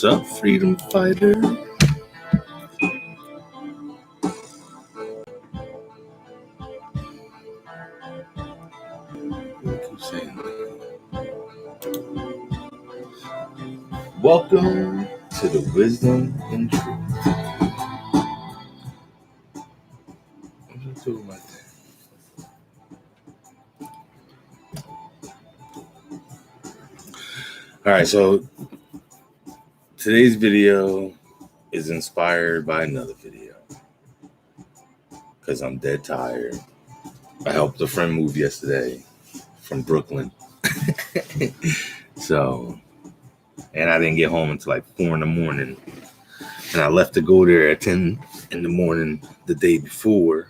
What's up, freedom fighter? Keep saying that. Welcome to the Wisdom and Truth. I'm gonna do my thing. All right, so today's video is inspired by another video because I'm dead tired. I helped a friend move yesterday from Brooklyn. And I didn't get home until like 4 in the morning. And I left to go there at 10 in the morning the day before.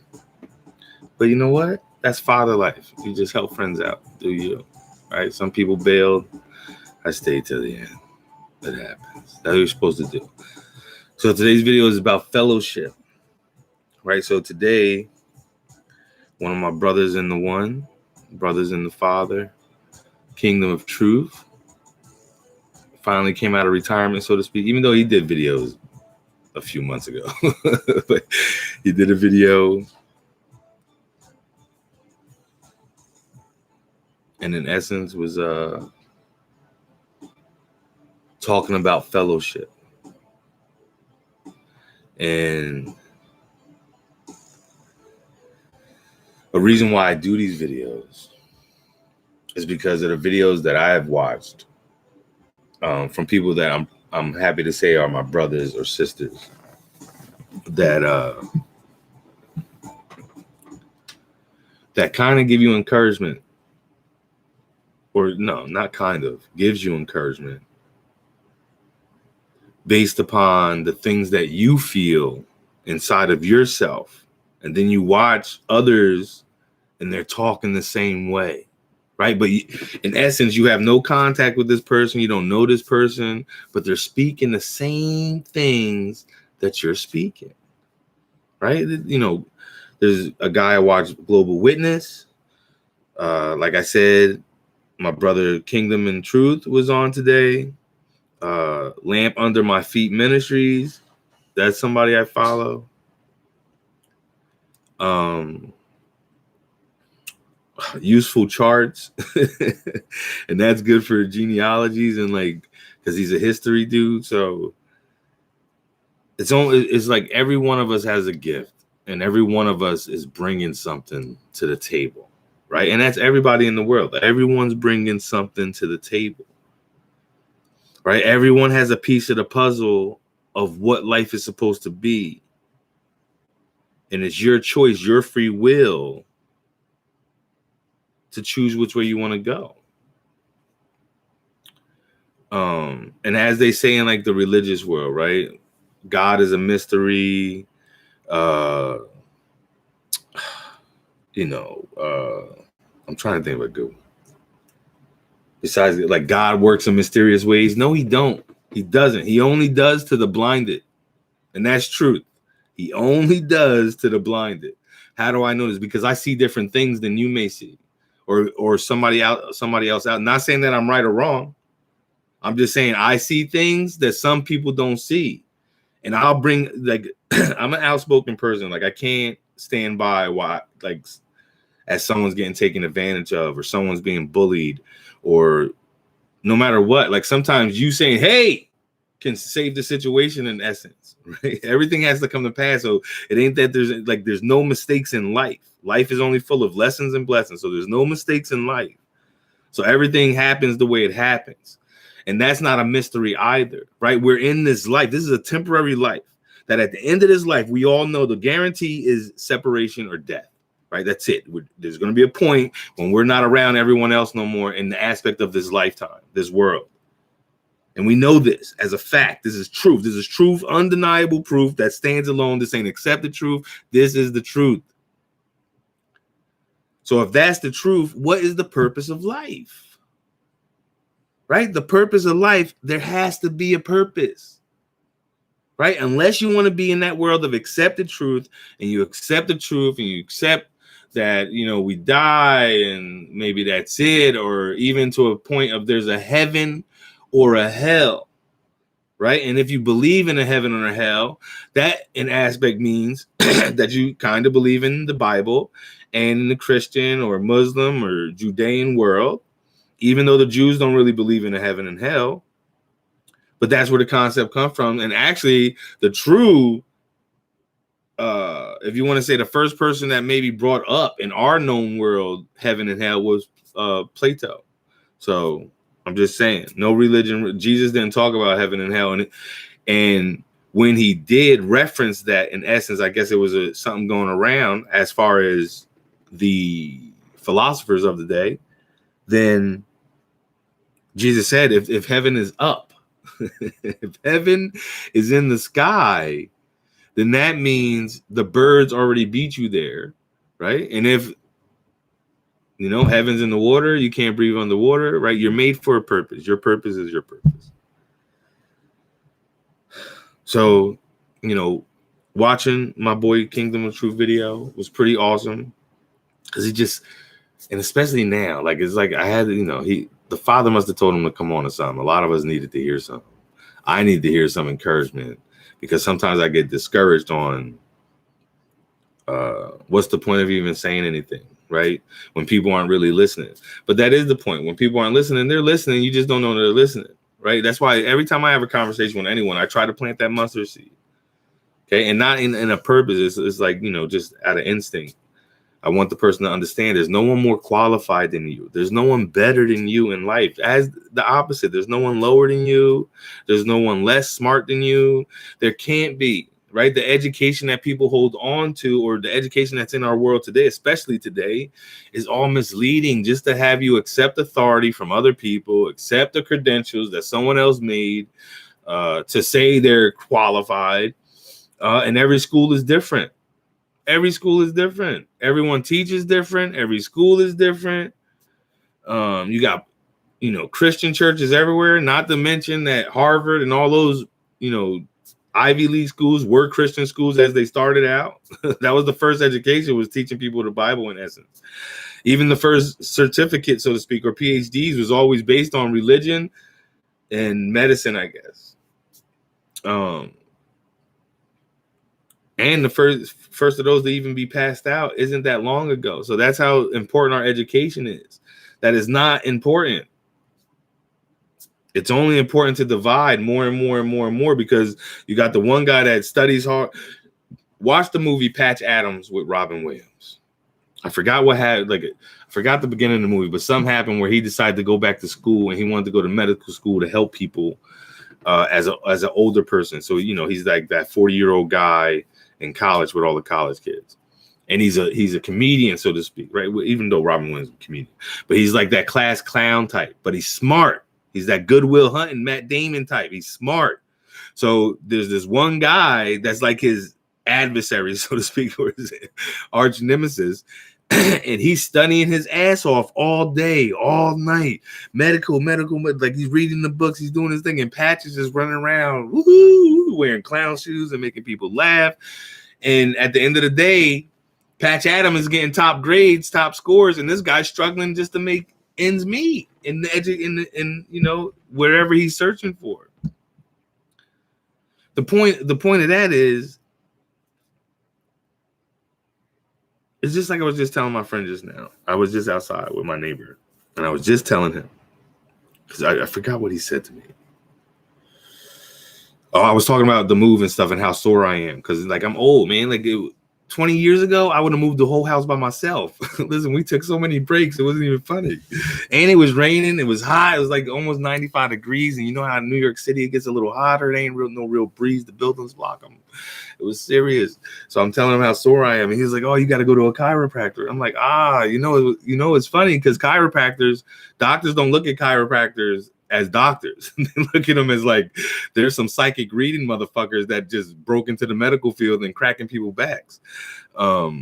But you know what? That's father life. You just help friends out. Do you? Right? Some people bailed. I stayed till the end. It happens. That's what you're supposed to do. So today's video is about fellowship. Right? So today, one of my brothers in the one, brothers in the Father, Kingdom of Truth, finally came out of retirement, so to speak, even though he did videos a few months ago. But he did a video. And in essence was talking about fellowship. And a reason why I do these videos is because of the videos that I have watched from people that I'm happy to say are my brothers or sisters that kind of give you encouragement, or no, not kind of, gives you encouragement based upon the things that you feel inside of yourself. And then you watch others and they're talking the same way. Right. But in essence, you have no contact with this person. You don't know this person, but they're speaking the same things that you're speaking. Right. You know, there's a guy I watched, Global Witness. Like I said, my brother Kingdom and Truth was on today. Lamp Under My Feet Ministries. That's somebody I follow. Useful Charts. And that's good for genealogies and like, because he's a history dude. So it's like every one of us has a gift and every one of us is bringing something to the table. Right. And that's everybody in the world. Everyone's bringing something to the table. Right. Everyone has a piece of the puzzle of what life is supposed to be. And it's your choice, your free will to choose which way you want to go. And as they say in like the religious world, right? God is a mystery. I'm trying to think of a good one. Besides, like, God works in mysterious ways. No, he don't. He doesn't. He only does to the blinded. And that's truth. He only does to the blinded. How do I know this? Because I see different things than you may see. Or somebody else out. Not saying that I'm right or wrong. I'm just saying I see things that some people don't see. And I'll bring, like, I'm an outspoken person. Like, I can't stand by as someone's getting taken advantage of or someone's being bullied or no matter what. Like, sometimes you saying, hey, can save the situation in essence, right? Everything has to come to pass. So it ain't that there's no mistakes in life. Life is only full of lessons and blessings. So there's no mistakes in life. So everything happens the way it happens. And that's not a mystery either, right? We're in this life. This is a temporary life that at the end of this life, we all know the guarantee is separation or death, right? That's it. There's going to be a point when we're not around everyone else no more in the aspect of this lifetime, this world. And we know this as a fact. This is truth. This is truth, undeniable proof that stands alone. This ain't accepted truth. This is the truth. So if that's the truth, what is the purpose of life? Right? The purpose of life, there has to be a purpose. Right? Unless you want to be in that world of accepted truth and you accept the truth and you accept that, we die and maybe that's it, or even to a point of there's a heaven or a hell, right? And if you believe in a heaven or a hell, that in aspect means that you kind of believe in the Bible and in the Christian or Muslim or Judean world, even though the Jews don't really believe in a heaven and hell. But that's where the concept comes from. And actually, the true, if you want to say the first person that maybe brought up in our known world heaven and hell was Plato. So I'm just saying, no religion. Jesus didn't talk about heaven and hell, and when he did reference that, in essence, I guess it was something going around as far as the philosophers of the day. Then Jesus said, if heaven is up, if heaven is in the sky, then that means the birds already beat you there, right? And if heaven's in the water, you can't breathe underwater, right? You're made for a purpose. Your purpose is your purpose. So, watching my boy Kingdom of Truth video was pretty awesome, because and especially now, like, it's like I had, the father must have told him to come on or something. A lot of us needed to hear something. I need to hear some encouragement, because sometimes I get discouraged on what's the point of even saying anything, right? When people aren't really listening. But that is the point. When people aren't listening, they're listening. You just don't know they're listening, right? That's why every time I have a conversation with anyone, I try to plant that mustard seed. Okay. And not in a purpose. It's like, just out of instinct. I want the person to understand there's no one more qualified than you. There's no one better than you in life. As the opposite, there's no one lower than you. There's no one less smart than you. There can't be, right? The education that people hold on to, or the education that's in our world today, especially today, is all misleading, just to have you accept authority from other people, accept the credentials that someone else made to say they're qualified. And every school is different. Every school is different. Everyone teaches different. Every school is different. You got, Christian churches everywhere, not to mention that Harvard and all those, Ivy League schools were Christian schools as they started out. That was the first education, was teaching people the Bible, in essence. Even the first certificate, so to speak, or PhDs, was always based on religion and medicine, I guess. And the first of those to even be passed out isn't that long ago. So that's how important our education is. That is not important. It's only important to divide more and more and more and more, because you got the one guy that studies hard. Watch the movie Patch Adams with Robin Williams. I forgot what happened. I forgot the beginning of the movie, but something happened where he decided to go back to school, and he wanted to go to medical school to help people as an older person. So, he's like that 40-year-old guy in college with all the college kids, and he's a comedian, so to speak, right? Even though Robin Williams is a comedian, but he's like that class clown type, but he's smart. He's that Good Will Hunting, Matt Damon type. He's smart. So there's this one guy that's like his adversary, so to speak, or his arch nemesis, and he's studying his ass off all day, all night, medical, like he's reading the books, he's doing his thing, and Patch is just running around, woo-hoo, wearing clown shoes and making people laugh. And at the end of the day, Patch Adams is getting top grades, top scores, and this guy's struggling just to make ends meet in wherever he's searching for. The point of that is, it's just like I was just telling my friend just now. I was just outside with my neighbor, and I was just telling him, because I forgot what he said to me. Oh, I was talking about the move and stuff and how sore I am, because I'm old, man. 20 years ago, I would have moved the whole house by myself. Listen, we took so many breaks, it wasn't even funny. And it was raining, it was hot, it was like almost 95 degrees. And you know how in New York City it gets a little hotter, there ain't no real breeze, the buildings block them. It was serious. So I'm telling him how sore I am, and he's like, "Oh, you got to go to a chiropractor." I'm like, it's funny, because doctors don't look at chiropractors as doctors. They look at them as like there's some psychic reading motherfuckers that just broke into the medical field and cracking people backs. But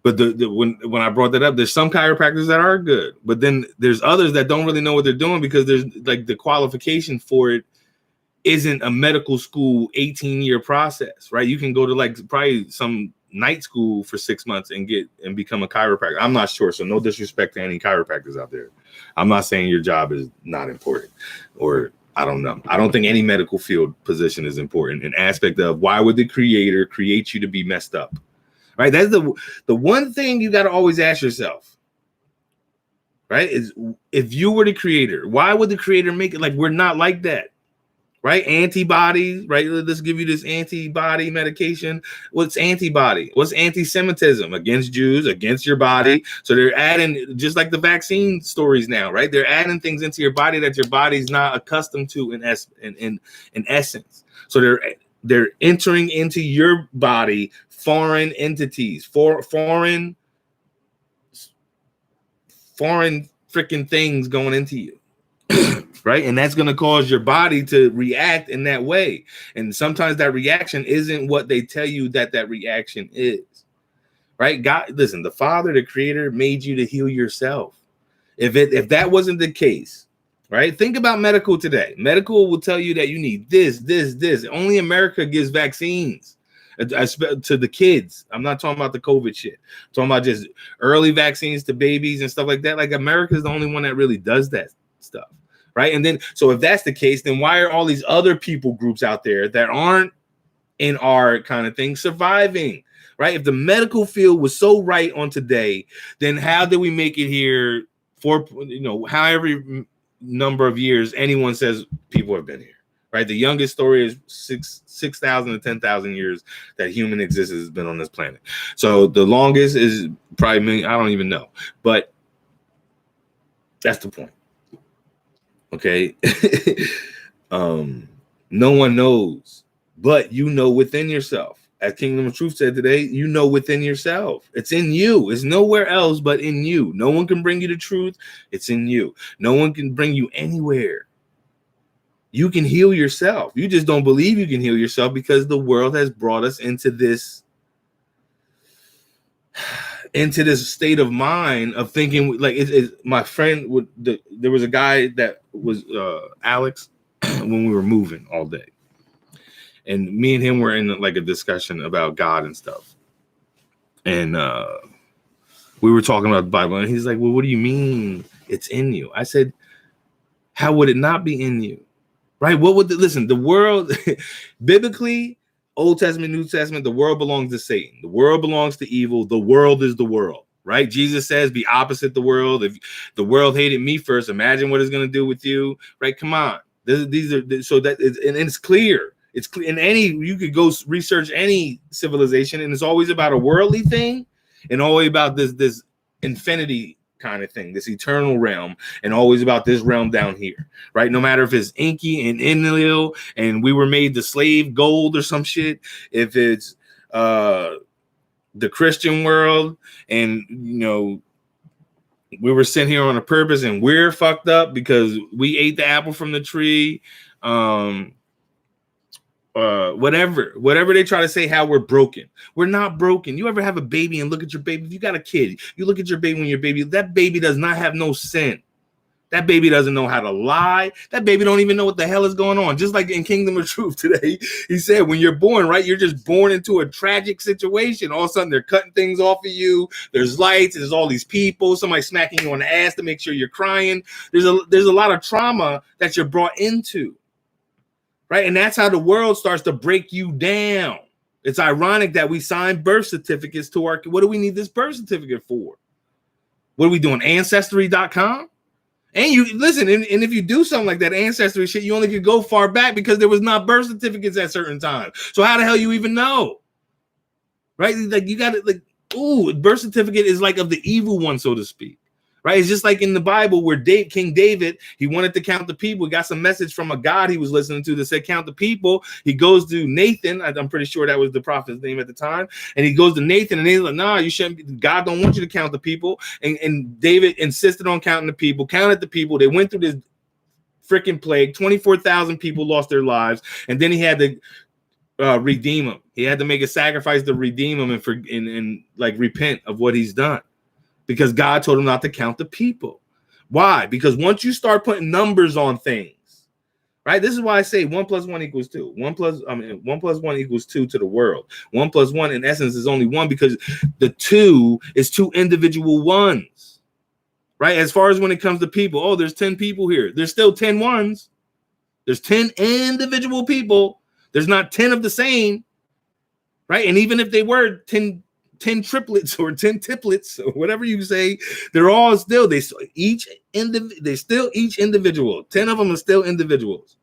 when I brought that up, there's some chiropractors that are good, but then there's others that don't really know what they're doing, because there's like the qualification for it isn't a medical school 18-year process, right? You can go to probably some night school for 6 months and become a chiropractor. I'm not sure, so no disrespect to any chiropractors out there. I'm not saying your job is not important or I don't know. I don't think any medical field position is important. An aspect of why would the creator create you to be messed up? Right? That's the one thing you got to always ask yourself. Right? Is if you were the creator, why would the creator make it? Like, we're not like that. Right? Antibodies, right? Let's give you this antibody medication. What's antibody? What's anti-Semitism? Against Jews, against your body. So they're adding, just like the vaccine stories now, right? They're adding things into your body that your body's not accustomed to in essence. So they're entering into your body foreign entities, foreign freaking things going into you. Right? And that's going to cause your body to react in that way. And sometimes that reaction isn't what they tell you that reaction is. Right? God, listen, the Father, the Creator, made you to heal yourself. If that wasn't the case, right? Think about medical today. Medical will tell you that you need this. Only America gives vaccines to the kids. I'm not talking about the COVID shit. I'm talking about just early vaccines to babies and stuff like that. Like, America is the only one that really does that stuff. Right. And then, so if that's the case, then why are all these other people groups out there that aren't in our kind of thing surviving? Right. If the medical field was so right on today, then how did we make it here for, however number of years anyone says people have been here? Right. The youngest story is 6,000 to 10,000 years that human existence has been on this planet. So the longest is probably, I don't even know. But that's the point. Okay. No one knows, but you know within yourself. As Kingdom of Truth said today, you know within yourself. It's in you. It's nowhere else but in you. No one can bring you the truth. It's in you. No one can bring you anywhere. You can heal yourself. You just don't believe you can heal yourself because the world has brought us into this state of mind of thinking like my friend there was a guy that was Alex when we were moving all day, and me and him were in like a discussion about God and stuff, and we were talking about the Bible, and he's like, well, what do you mean it's in you? I said, how would it not be in you? Right? What would the world biblically, Old Testament, New Testament, the world belongs to Satan. The world belongs to evil. The world is the world, right? Jesus says, be opposite the world. If the world hated me first, imagine what it's going to do with you, right? Come on. These are so that and it's clear. It's clear in you could go research any civilization, and it's always about a worldly thing and always about this infinity kind of thing, this eternal realm, and always about this realm down here, right? No matter if it's Inky and Enlil and we were made to slave gold or some shit, if it's the Christian world and we were sent here on a purpose and we're fucked up because we ate the apple from the tree, whatever they try to say, how we're broken. We're not broken. You ever have a baby and look at your baby? If you got a kid, you look at your baby when your baby, that baby does not have no sin. That baby doesn't know how to lie. That baby don't even know what the hell is going on. Just like in Kingdom of Truth today, he said, when you're born, right, you're just born into a tragic situation. All of a sudden, they're cutting things off of you. There's lights. There's all these people. Somebody smacking you on the ass to make sure you're crying. There's a lot of trauma that you're brought into. Right. And that's how the world starts to break you down. It's ironic that we sign birth certificates to what do we need this birth certificate for? What are we doing? Ancestry.com? And you listen, and if you do something like that, ancestry shit, you only could go far back because there was not birth certificates at certain times. So how the hell you even know? Right? Like you got it, birth certificate is like of the evil one, so to speak. Right? It's just like in the Bible where King David, he wanted to count the people. He got some message from a God he was listening to that said, count the people. He goes to Nathan. I'm pretty sure that was the prophet's name at the time. And he goes to Nathan and he's like, nah, you shouldn't. God don't want you to count the people. And David insisted on counting the people, counted the people. They went through this freaking plague. 24,000 people lost their lives. And then he had to redeem them. He had to make a sacrifice to redeem them and repent of what he's done. Because God told him not to count the people. Why? Because once you start putting numbers on things, right? This is why I say 1 + 1 = 2. 1 + 1 = 2 to the world. 1 + 1 in essence is only 1 because the 2 is 2 individual ones, right? As far as when it comes to people, there's 10 people here. There's still 10 ones. There's 10 individual people. There's not 10 of the same, right? And even if they were 10 triplets or 10 triplets or whatever you say, they're all still, they still each individual. 10 of them are still individuals,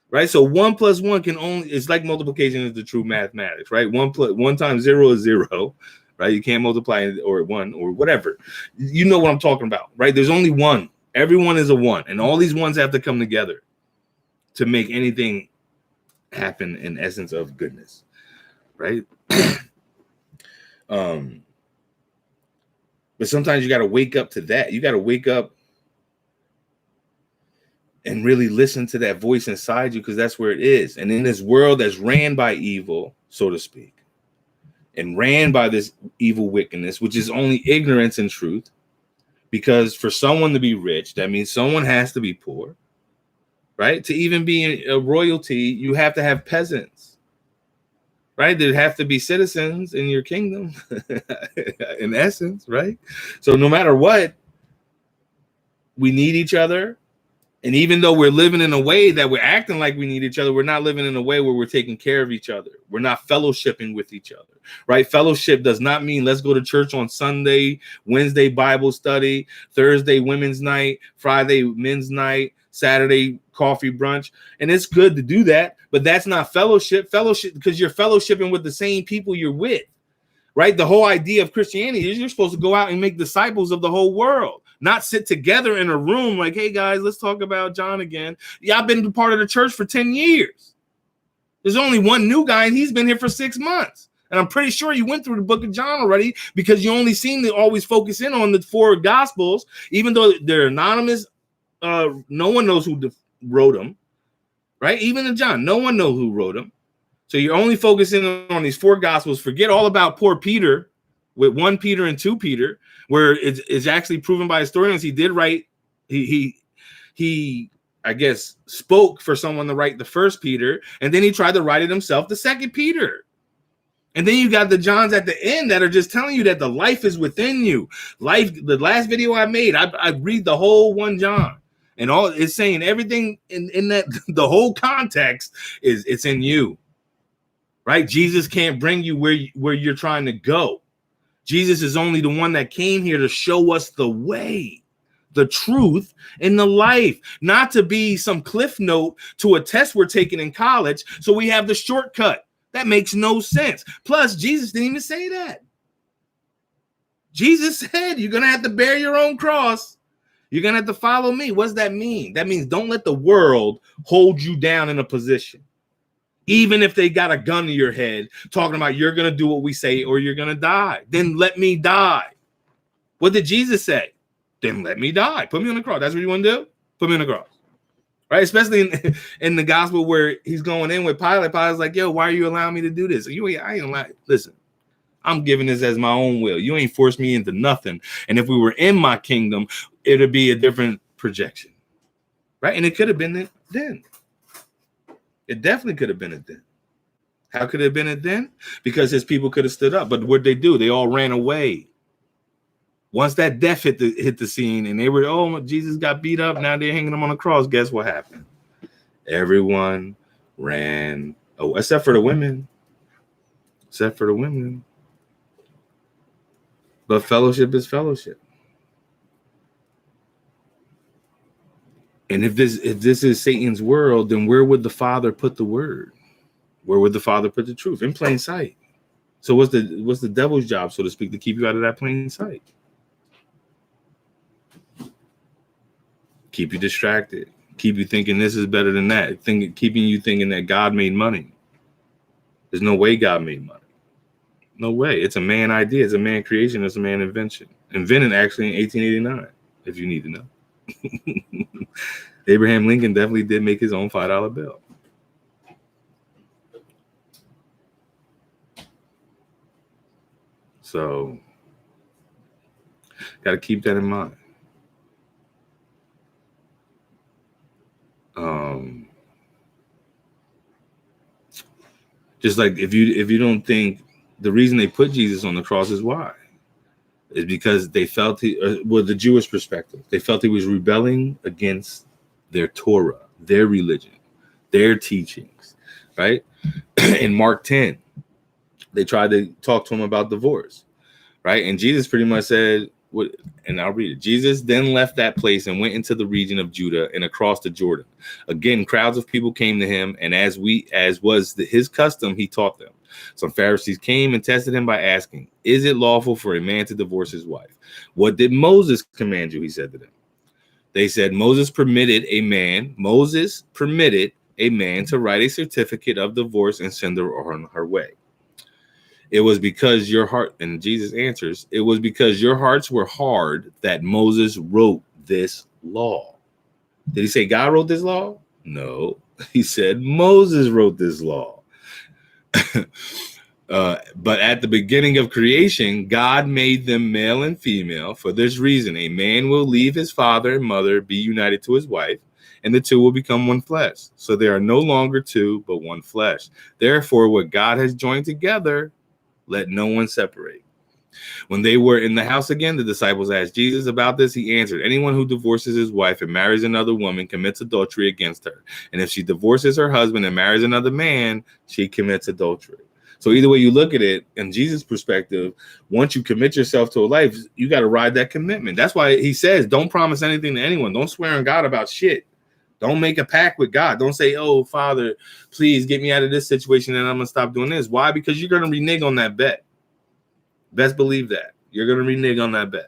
right? So 1 + 1 can only, it's like multiplication is the true mathematics, right? 1 times 0 is 0, right? You can't multiply it or 1 or whatever. You know what I'm talking about, right? There's only one. Everyone is a one, and all these ones have to come together to make anything happen in essence of goodness, right? But sometimes you got to wake up to that. You got to wake up and really listen to that voice inside you, because that's where it is. And in this world that's ran by evil, so to speak, and ran by this evil wickedness, which is only ignorance and truth, because for someone to be rich, that means someone has to be poor, right? To even be a royalty, you have to have peasants. Right? There have to be citizens in your kingdom, in essence, right? So no matter what, we need each other. And even though we're living in a way that we're acting like we need each other, we're not living in a way where we're taking care of each other. We're not fellowshipping with each other, right? Fellowship does not mean let's go to church on Sunday, Wednesday Bible study, Thursday women's night, Friday men's night, Saturday coffee brunch. And it's good to do that, but that's not fellowship. Fellowship, because you're fellowshipping with the same people you're with, right? The whole idea of Christianity is you're supposed to go out and make disciples of the whole world, not sit together in a room like, hey guys, let's talk about John again. Yeah, I've been part of the church for 10 years. There's only one new guy and he's been here for 6 months. And I'm pretty sure you went through the book of John already, because you only seem to always focus in on the 4 gospels, even though they're anonymous. No one knows who wrote them, right? Even in John, no one knows who wrote them. So you're only focusing on these 4 gospels. Forget all about poor Peter with 1 Peter and 2 Peter, where it's actually proven by historians he did write. He I guess spoke for someone to write the 1 Peter, and then he tried to write it himself, the 2 Peter. And then you got the Johns at the end that are just telling you that the life is within you. Life. The last video I made, I read the whole 1 John. And all it's saying, everything in that, the whole context is it's in you, right? Jesus can't bring you where you're trying to go. Jesus is only the one that came here to show us the way, the truth, and the life, not to be some cliff note to a test we're taking in college. So we have the shortcut. That makes no sense. Plus, Jesus didn't even say that. Jesus said, you're going to have to bear your own cross. You're going to have to follow me. What does that mean? That means don't let the world hold you down in a position. Even if they got a gun to your head talking about you're going to do what we say or you're going to die. Then let me die. What did Jesus say? Then let me die. Put me on the cross. That's what you want to do? Put me on the cross. Right? Especially in the gospel where he's going in with Pilate. Pilate's like, yo, why are you allowing me to do this? I ain't allowed. Listen. I'm giving this as my own will. You ain't forced me into nothing. And if we were in my kingdom, it'd be a different projection, right? And it could have been it then. It definitely could have been it then. How could it have been it then? Because his people could have stood up. But what'd they do? They all ran away. Once that death hit the scene and they were, oh, Jesus got beat up. Now they're hanging him on a cross. Guess what happened? Everyone ran. Oh, except for the women. Except for the women. But fellowship is fellowship. And if this is Satan's world, then where would the Father put the word? Where would the Father put the truth? In plain sight. So what's the devil's job, so to speak, to keep you out of that plain sight? Keep you distracted. Keep you thinking this is better than that. Keeping you thinking that God made money. There's no way God made money. No way. It's a man idea. It's a man creation. It's a man invention. Invented actually in 1889, if you need to know. Abraham Lincoln definitely did make his own $5 bill. So, got to keep that in mind. Just like if you don't think the reason they put Jesus on the cross is why? Is because they felt the Jewish perspective, they felt he was rebelling against their Torah, their religion, their teachings, right? In Mark 10, they tried to talk to him about divorce, right? And Jesus pretty much said, "What?" And I'll read it. Jesus then left that place and went into the region of Judah and across the Jordan. Again, crowds of people came to him, and as was his custom, he taught them. Some Pharisees came and tested him by asking, "Is it lawful for a man to divorce his wife? What did Moses command you?" He said to them. They said, Moses permitted a man to write a certificate of divorce and send her on her way. It was because your heart, and Jesus answers, it was because your hearts were hard that Moses wrote this law. Did he say God wrote this law? No, he said Moses wrote this law. But at the beginning of creation, God made them male and female. For this reason, a man will leave his father and mother, be united to his wife, and the two will become one flesh. So they are no longer two, but one flesh. Therefore, what God has joined together, let no one separate. When they were in the house again, the disciples asked Jesus about this. He answered, anyone who divorces his wife and marries another woman commits adultery against her. And if she divorces her husband and marries another man, she commits adultery. So either way you look at it, in Jesus' perspective, once you commit yourself to a life, you got to ride that commitment. That's why he says, don't promise anything to anyone. Don't swear on God about shit. Don't make a pact with God. Don't say, oh, Father, please get me out of this situation and I'm going to stop doing this. Why? Because you're going to renege on that bet. Best believe that. You're going to renege on that bet.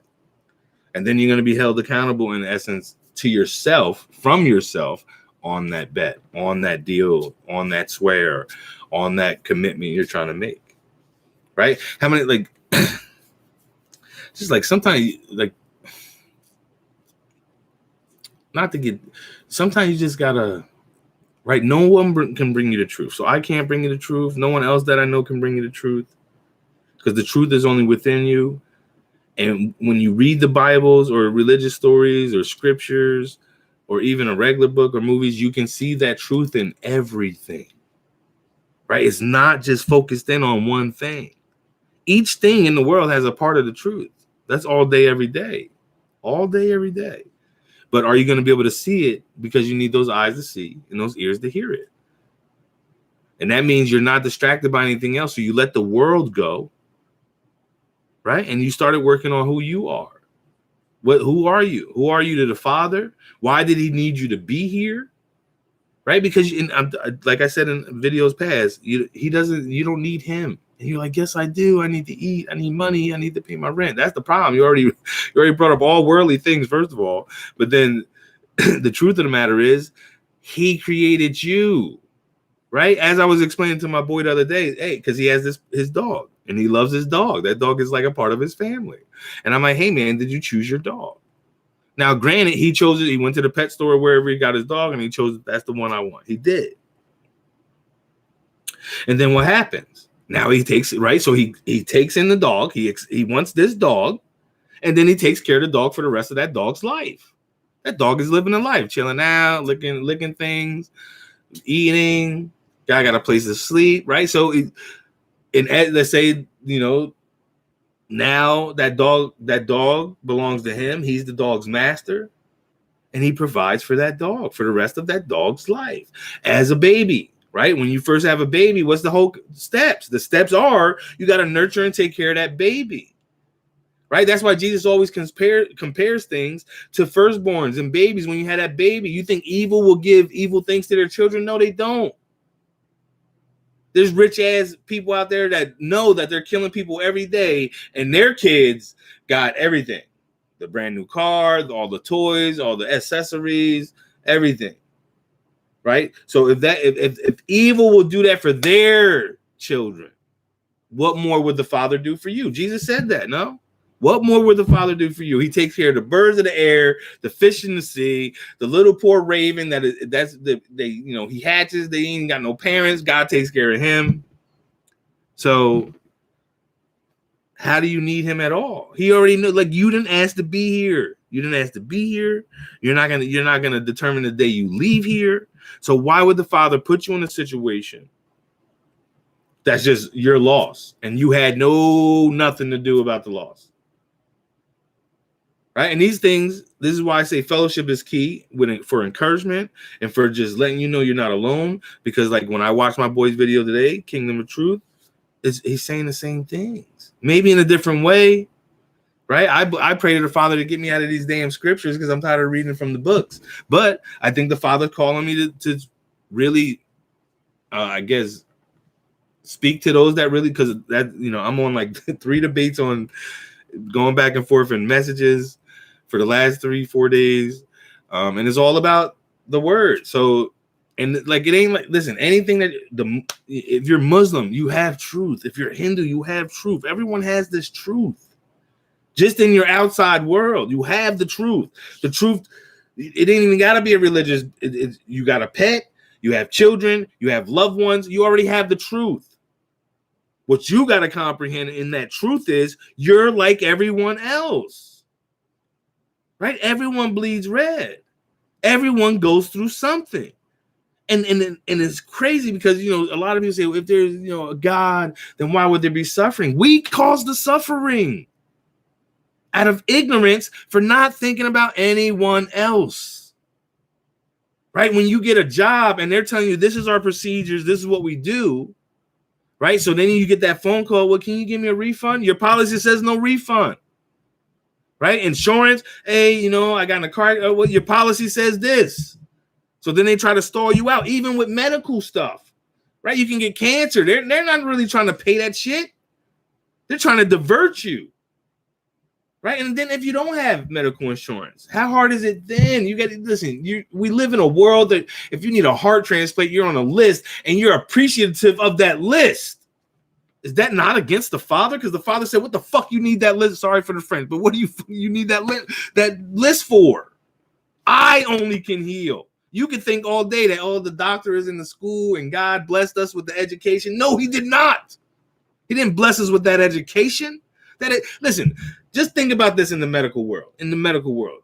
And then you're going to be held accountable, in essence, to yourself, from yourself, on that bet, on that deal, on that swear, on that commitment you're trying to make. Right? How many, like, just like sometimes, like, not to get, sometimes you just gotta, right? No one can bring you the truth. So I can't bring you the truth. No one else that I know can bring you the truth, because the truth is only within you. And when you read the Bibles or religious stories or scriptures or even a regular book or movies, you can see that truth in everything, right? It's not just focused in on one thing. Each thing in the world has a part of the truth. That's all day, every day. All day, every day. But are you going to be able to see it? Because you need those eyes to see and those ears to hear it. And that means you're not distracted by anything else. So you let the world go, right? And you started working on who you are. Who are you? Who are you to the Father? Why did he need you to be here? Right? Because like I said in videos past, you don't need him. And you're like, yes, I do. I need to eat. I need money. I need to pay my rent. That's the problem. You already brought up all worldly things, first of all. But then the truth of the matter is, he created you, right? As I was explaining to my boy the other day, hey, because he has his dog and he loves his dog. That dog is like a part of his family. And I'm like, hey, man, did you choose your dog? Now, granted, he chose it. He went to the pet store, wherever he got his dog, and he chose that's the one I want. He did. And then what happens? Now he takes it, right? So he takes in the dog. He wants this dog, and then he takes care of the dog for the rest of that dog's life. That dog is living a life, chilling out, licking things, eating. Guy got a place to sleep, right? So, let's say, now that dog belongs to him. He's the dog's master, and he provides for that dog for the rest of that dog's life as a baby. Right? When you first have a baby, what's the whole steps? The steps are you got to nurture and take care of that baby. Right? That's why Jesus always compares things to firstborns and babies. When you had that baby, you think evil will give evil things to their children? No, they don't. There's rich ass people out there that know that they're killing people every day, and their kids got everything. The brand new car, all the toys, all the accessories, everything. Right? So if evil will do that for their children, what more would the Father do for you? Jesus said that, no? What more would the Father do for you? He takes care of the birds of the air, the fish in the sea, the little poor raven he hatches, they ain't got no parents. God takes care of him. So how do you need him at all? He already knew, like, you didn't ask to be here. You didn't ask to be here. You're not gonna determine the day you leave here. So why would the Father put you in a situation that's just your loss and you had nothing to do about the loss? right? And these things, this is why I say fellowship is key for encouragement and for just letting you know you're not alone. Because like when I watched my boy's video today, Kingdom of Truth, he's saying the same things, maybe in a different way, right? I pray to the Father to get me out of these damn scriptures because I'm tired of reading from the books. But I think the Father's calling me to really, I guess, speak to those that really, because that, I'm on like 3 debates on going back and forth in messages for the last 3-4 days, and it's all about the word. So, and like it ain't like, listen, anything that if you're Muslim, you have truth. If you're Hindu, you have truth. Everyone has this truth. Just in your outside world, you have the truth. The truth. It ain't even got to be a religious. You got a pet. You have children. You have loved ones. You already have the truth. What you got to comprehend in that truth is you're like everyone else, right? Everyone bleeds red. Everyone goes through something. And it's crazy because, a lot of people say, well, if there's, a God, then why would there be suffering? We cause the suffering out of ignorance for not thinking about anyone else, right? When you get a job and they're telling you, this is our procedures, this is what we do, right? So then you get that phone call. Well, can you give me a refund? Your policy says no refund, right? Insurance. Hey, I got in a car. Well, your policy says this. So then they try to stall you out, even with medical stuff, right? You can get cancer. They're not really trying to pay that shit. They're trying to divert you, right? And then if you don't have medical insurance, how hard is it then? You got to listen. We live in a world that if you need a heart transplant, you're on a list and you're appreciative of that list. Is that not against the Father? Because the Father said, "What the fuck you need that list?" Sorry for the French, but what do you need that list for? I only can heal. You can think all day that the doctor is in the school and God blessed us with the education. No, he did not. He didn't bless us with that education. Listen, just think about this in the medical world. In the medical world,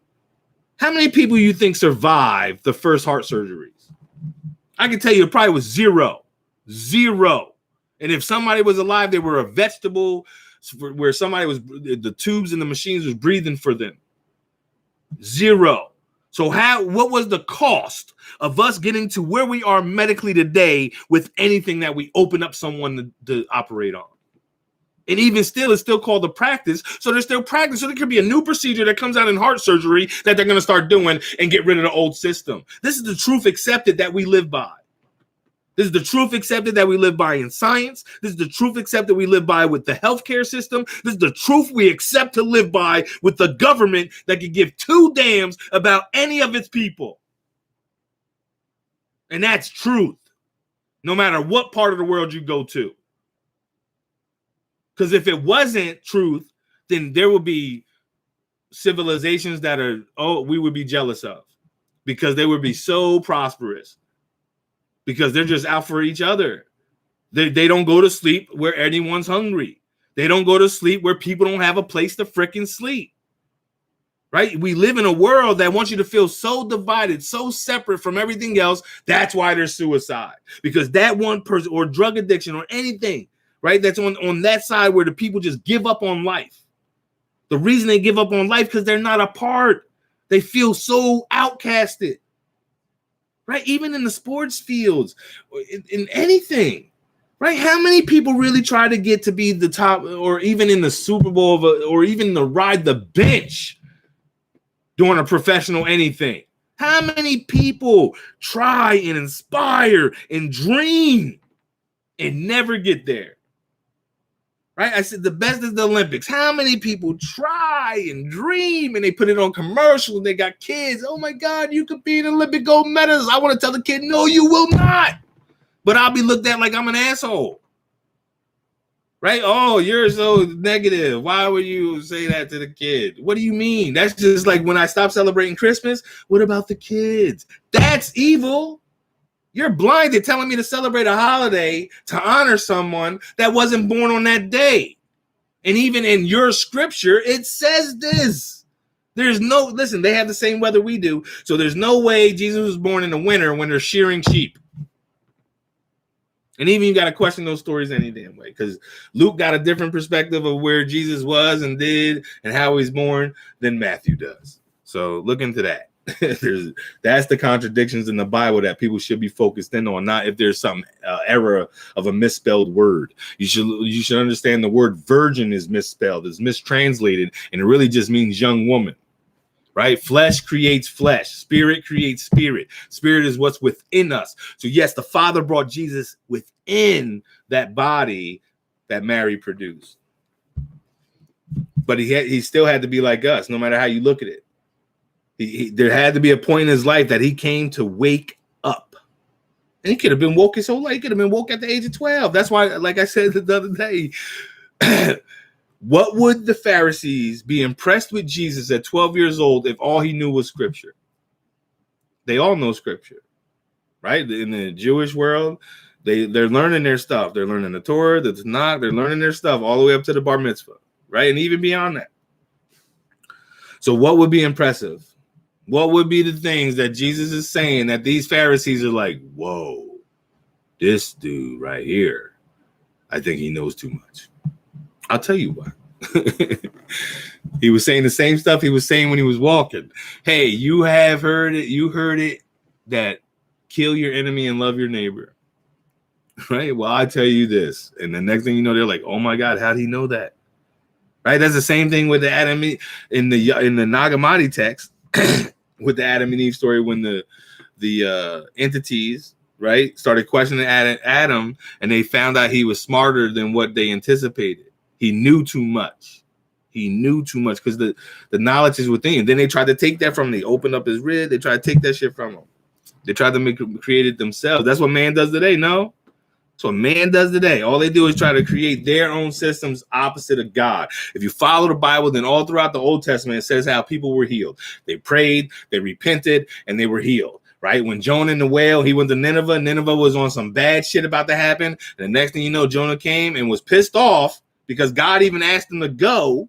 how many people you think survived the first heart surgeries? I can tell you it probably was zero. And if somebody was alive, they were a vegetable where somebody was, the tubes and the machines was breathing for them. Zero. So what was the cost of us getting to where we are medically today with anything that we open up someone to operate on? And even still, it's still called the practice. So there's still practice. So there could be a new procedure that comes out in heart surgery that they're going to start doing and get rid of the old system. This is the truth accepted that we live by. This is the truth accepted that we live by in science. This is the truth accepted we live by with the healthcare system. This is the truth we accept to live by with the government that can give 2 damns about any of its people. And that's truth, no matter what part of the world you go to. Because if it wasn't truth, then there would be civilizations that we would be jealous of because they would be so prosperous. Because they're just out for each other. They don't go to sleep where anyone's hungry. They don't go to sleep where people don't have a place to fricking sleep. Right? We live in a world that wants you to feel so divided, so separate from everything else. That's why there's suicide. Because that one person, or drug addiction, or anything, right? That's on that side where the people just give up on life. The reason they give up on life because they're not a part. They feel so outcasted. Right? Even in the sports fields, in anything, right? How many people really try to get to be the top, or even in the Super Bowl, or even to ride the bench during a professional anything? How many people try and inspire and dream and never get there? Right? I said the best is the Olympics. How many people try and dream and they put it on commercial and they got kids? Oh my God, you could be an Olympic gold medalist. I want to tell the kid, no, you will not. But I'll be looked at like I'm an asshole. Right? Oh, you're so negative. Why would you say that to the kid? What do you mean? That's just like when I stopped celebrating Christmas. What about the kids? That's evil. You're blinded telling me to celebrate a holiday to honor someone that wasn't born on that day. And even in your scripture, it says this. Listen, they have the same weather we do. So there's no way Jesus was born in the winter when they're shearing sheep. And even you got to question those stories any damn way, because Luke got a different perspective of where Jesus was and did and how he's born than Matthew does. So look into that. That's the contradictions in the Bible that people should be focused in on, not if there's some error of a misspelled word. You should understand the word virgin is misspelled, is mistranslated, and it really just means young woman. Right? Flesh creates flesh. Spirit creates spirit. Spirit is what's within us. So yes, the Father brought Jesus within that body that Mary produced. But he still had to be like us, no matter how you look at it. There had to be a point in his life that he came to wake up. And he could have been woke his whole life. He could have been woke at the age of 12. That's why, like I said the other day, what would the Pharisees be impressed with Jesus at 12 years old if all he knew was scripture? They all know scripture, right? In the Jewish world, they're learning their stuff. They're learning the Torah, the Tanakh. They're learning their stuff all the way up to the bar mitzvah, right? And even beyond that. So what would be impressive? What would be the things that Jesus is saying that these Pharisees are like, whoa, this dude right here, I think he knows too much. I'll tell you what. He was saying the same stuff he was saying when he was walking. Hey, you have heard it. You heard it that kill your enemy and love your neighbor. Right? Well, I tell you this. And the next thing you know, they're like, oh my God, how do you know that? Right? That's the same thing with the Adam in the Nag Hammadi text with the Adam and Eve story, when the entities, right, started questioning Adam, and they found out he was smarter than what they anticipated. He knew too much. He knew too much because the knowledge is within him. Then they tried to take that from him. They opened up his rib. They tried to take that shit from him. They tried to create it themselves. That's what man does today, no? That's what man does today. All they do is try to create their own systems opposite of God. If you follow the Bible, then all throughout the Old Testament, it says how people were healed. They prayed, they repented, and they were healed. Right? When Jonah and the whale, he went to Nineveh. Nineveh was on some bad shit about to happen. And the next thing you know, Jonah came and was pissed off because God even asked him to go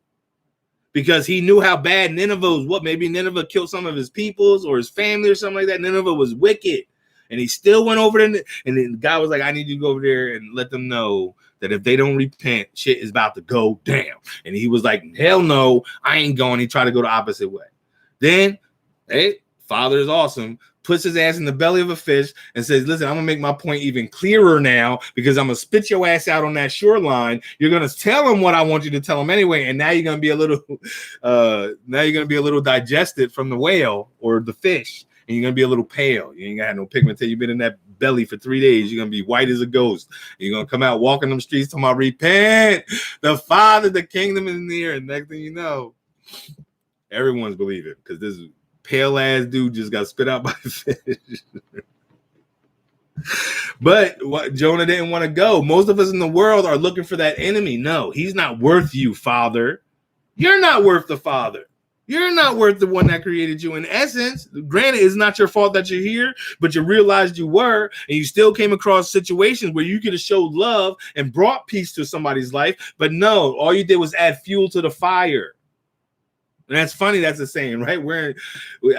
because he knew how bad Nineveh was. What? Maybe Nineveh killed some of his peoples or his family or something like that. Nineveh was wicked. And he still went over there. And then God was like, I need you to go over there and let them know that if they don't repent, shit is about to go down. And he was like, hell no, I ain't going. He tried to go the opposite way. Then, hey, Father is awesome. Puts his ass in the belly of a fish and says, listen, I'm going to make my point even clearer now because I'm going to spit your ass out on that shoreline. You're going to tell him what I want you to tell him anyway. And now you're going to be a little digested from the whale or the fish. And you're going to be a little pale. You ain't got no pigment until you've been in that belly for 3 days. You're going to be white as a ghost. You're going to come out walking them streets talking about repent. The Father, the kingdom is near. And next thing you know, everyone's believing because this pale ass dude just got spit out by a fish. But what Jonah didn't want to go. Most of us in the world are looking for that enemy. No, he's not worth you, Father. You're not worth the Father. You're not worth the one that created you. In essence, granted, it's not your fault that you're here, but you realized you were, and you still came across situations where you could have showed love and brought peace to somebody's life. But no, all you did was add fuel to the fire. And that's funny. That's the saying, right?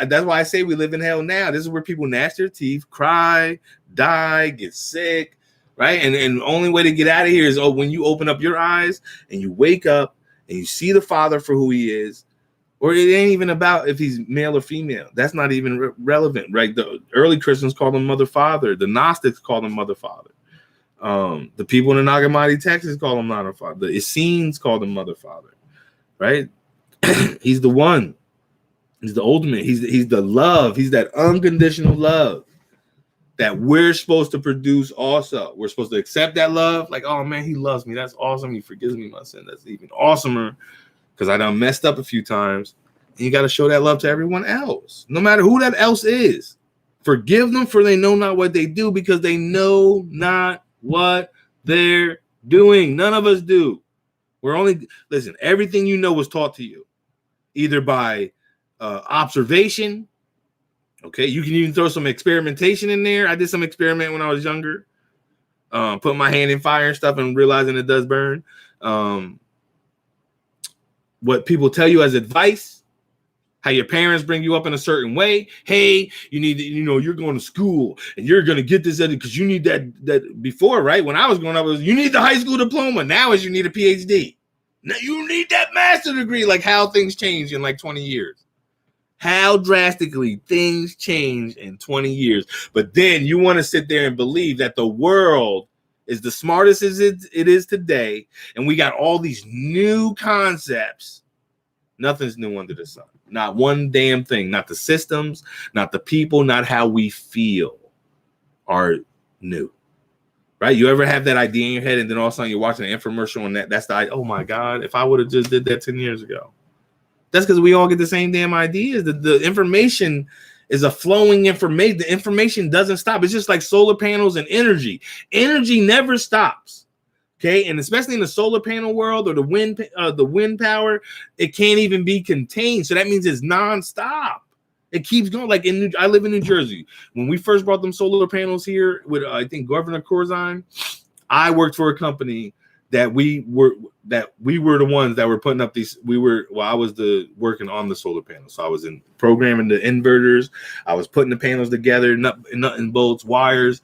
That's why I say we live in hell now. This is where people gnash their teeth, cry, die, get sick, right? And the only way to get out of here is when you open up your eyes and you wake up and you see the Father for who he is. Or it ain't even about if he's male or female. That's not even relevant, right? The early Christians called him Mother Father. The Gnostics called him Mother Father. The people in the Nag Hammadi texts call him Mother Father. The Essenes called him Mother Father, right? He's the one. He's the ultimate. He's the love. He's that unconditional love that we're supposed to produce also. We're supposed to accept that love. Like, oh, man, he loves me. That's awesome. He forgives me my sin. That's even awesomer because I done messed up a few times. And you got to show that love to everyone else, no matter who that else is. Forgive them for they know not what they do because they know not what they're doing. None of us do. Listen, everything you know was taught to you. Either by observation, okay? You can even throw some experimentation in there. I did some experiment when I was younger, putting my hand in fire and stuff and realizing it does burn. What people tell you as advice, How your parents bring you up in a certain way. Hey, you need to, you're going to school and you're going to get this because you need that before, right? When I was growing up, it was you need the high school diploma. Now is you need a PhD. Now you need that master's degree. Like how things change in like 20 years. How drastically things change in 20 years. But then you want to sit there and believe that the world is the smartest as it is today. And we got all these new concepts. Nothing's new under the sun. Not one damn thing. Not the systems, not the people, not how we feel are new. Right? You ever have that idea in your head and then all of a sudden you're watching an infomercial and that's the idea. Oh my God, if I would have just did that 10 years ago. That's because we all get the same damn ideas. The information is a flowing information. The information doesn't stop. It's just like solar panels and energy. Energy never stops. Okay, and especially in the solar panel world or the wind power, it can't even be contained. So that means it's nonstop. It keeps going. Like I live in New Jersey. When we first brought them solar panels here with I think Governor Corzine, I worked for a company that we were the ones that were putting up these. I was working on the solar panels. So I was in programming the inverters. I was putting the panels together, nut and bolts, wires.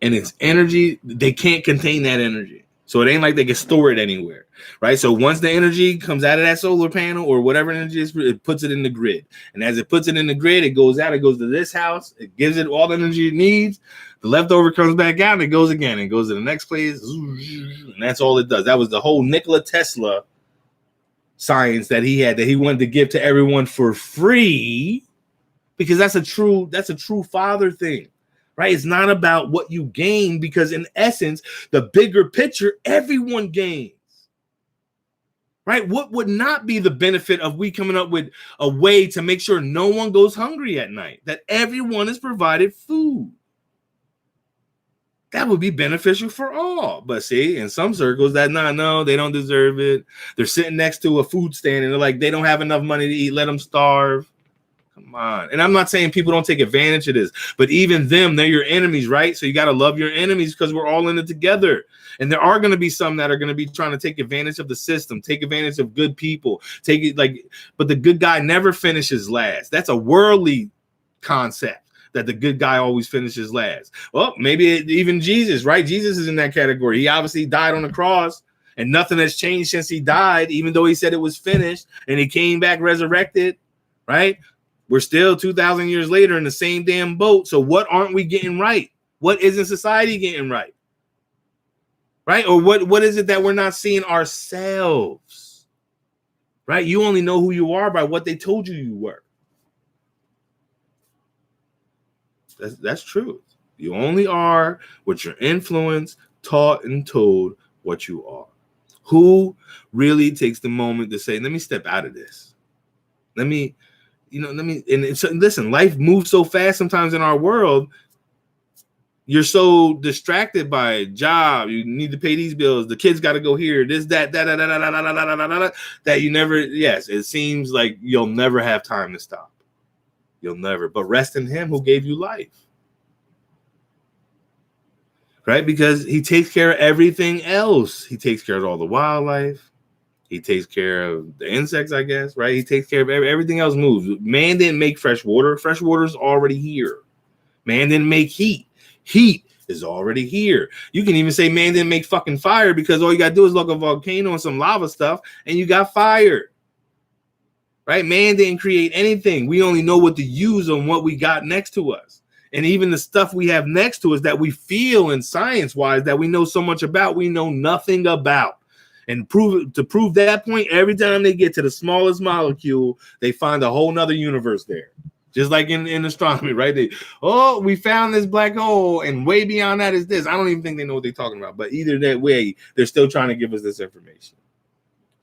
And it's energy. They can't contain that energy. So it ain't like they can store it anywhere, right? So once the energy comes out of that solar panel or whatever energy is, it puts it in the grid. And as it puts it in the grid, it goes out. It goes to this house. It gives it all the energy it needs. The leftover comes back out and it goes again. It goes to the next place. And that's all it does. That was the whole Nikola Tesla science that he had, that he wanted to give to everyone for free, because that's a true father thing. Right? It's not about what you gain, because in essence, the bigger picture, everyone gains. Right? What would not be the benefit of we coming up with a way to make sure no one goes hungry at night, that everyone is provided food? That would be beneficial for all. But see, in some circles, no, they don't deserve it. They're sitting next to a food stand and they're like, they don't have enough money to eat. Let them starve. Come on. And I'm not saying people don't take advantage of this, but even them, they're your enemies, right? So you got to love your enemies because we're all in it together. And there are going to be some that are going to be trying to take advantage of the system, take advantage of good people, but the good guy never finishes last. That's a worldly concept, that the good guy always finishes last. Well, maybe even Jesus, right? Jesus is in that category. He obviously died on the cross and nothing has changed since he died, even though he said it was finished and he came back resurrected, right? We're still 2,000 years later in the same damn boat. So what aren't we getting right? What isn't society getting right? Right? Or what is it that we're not seeing ourselves? Right? You only know who you are by what they told you were. That's truth. You only are what your influence taught and told what you are. Who really takes the moment to say, let me step out of this? Listen, life moves so fast sometimes in our world. You're so distracted by a job. You need to pay these bills. The kids got to go here. This, that you never, yes, it seems like you'll never have time to stop. You'll never, but rest in him who gave you life. Right? Because he takes care of everything else. He takes care of all the wildlife. He takes care of the insects, I guess, right? He takes care of everything else moves. Man didn't make fresh water. Fresh water is already here. Man didn't make heat. Heat is already here. You can even say man didn't make fucking fire, because all you got to do is look at a volcano and some lava stuff and you got fire. Right? Man didn't create anything. We only know what to use on what we got next to us. And even the stuff we have next to us that we feel in science-wise that we know so much about, we know nothing about. And to prove that point, every time they get to the smallest molecule, they find a whole nother universe there. Just like in astronomy, right? We found this black hole, and way beyond that is this. I don't even think they know what they're talking about. But either that way, they're still trying to give us this information.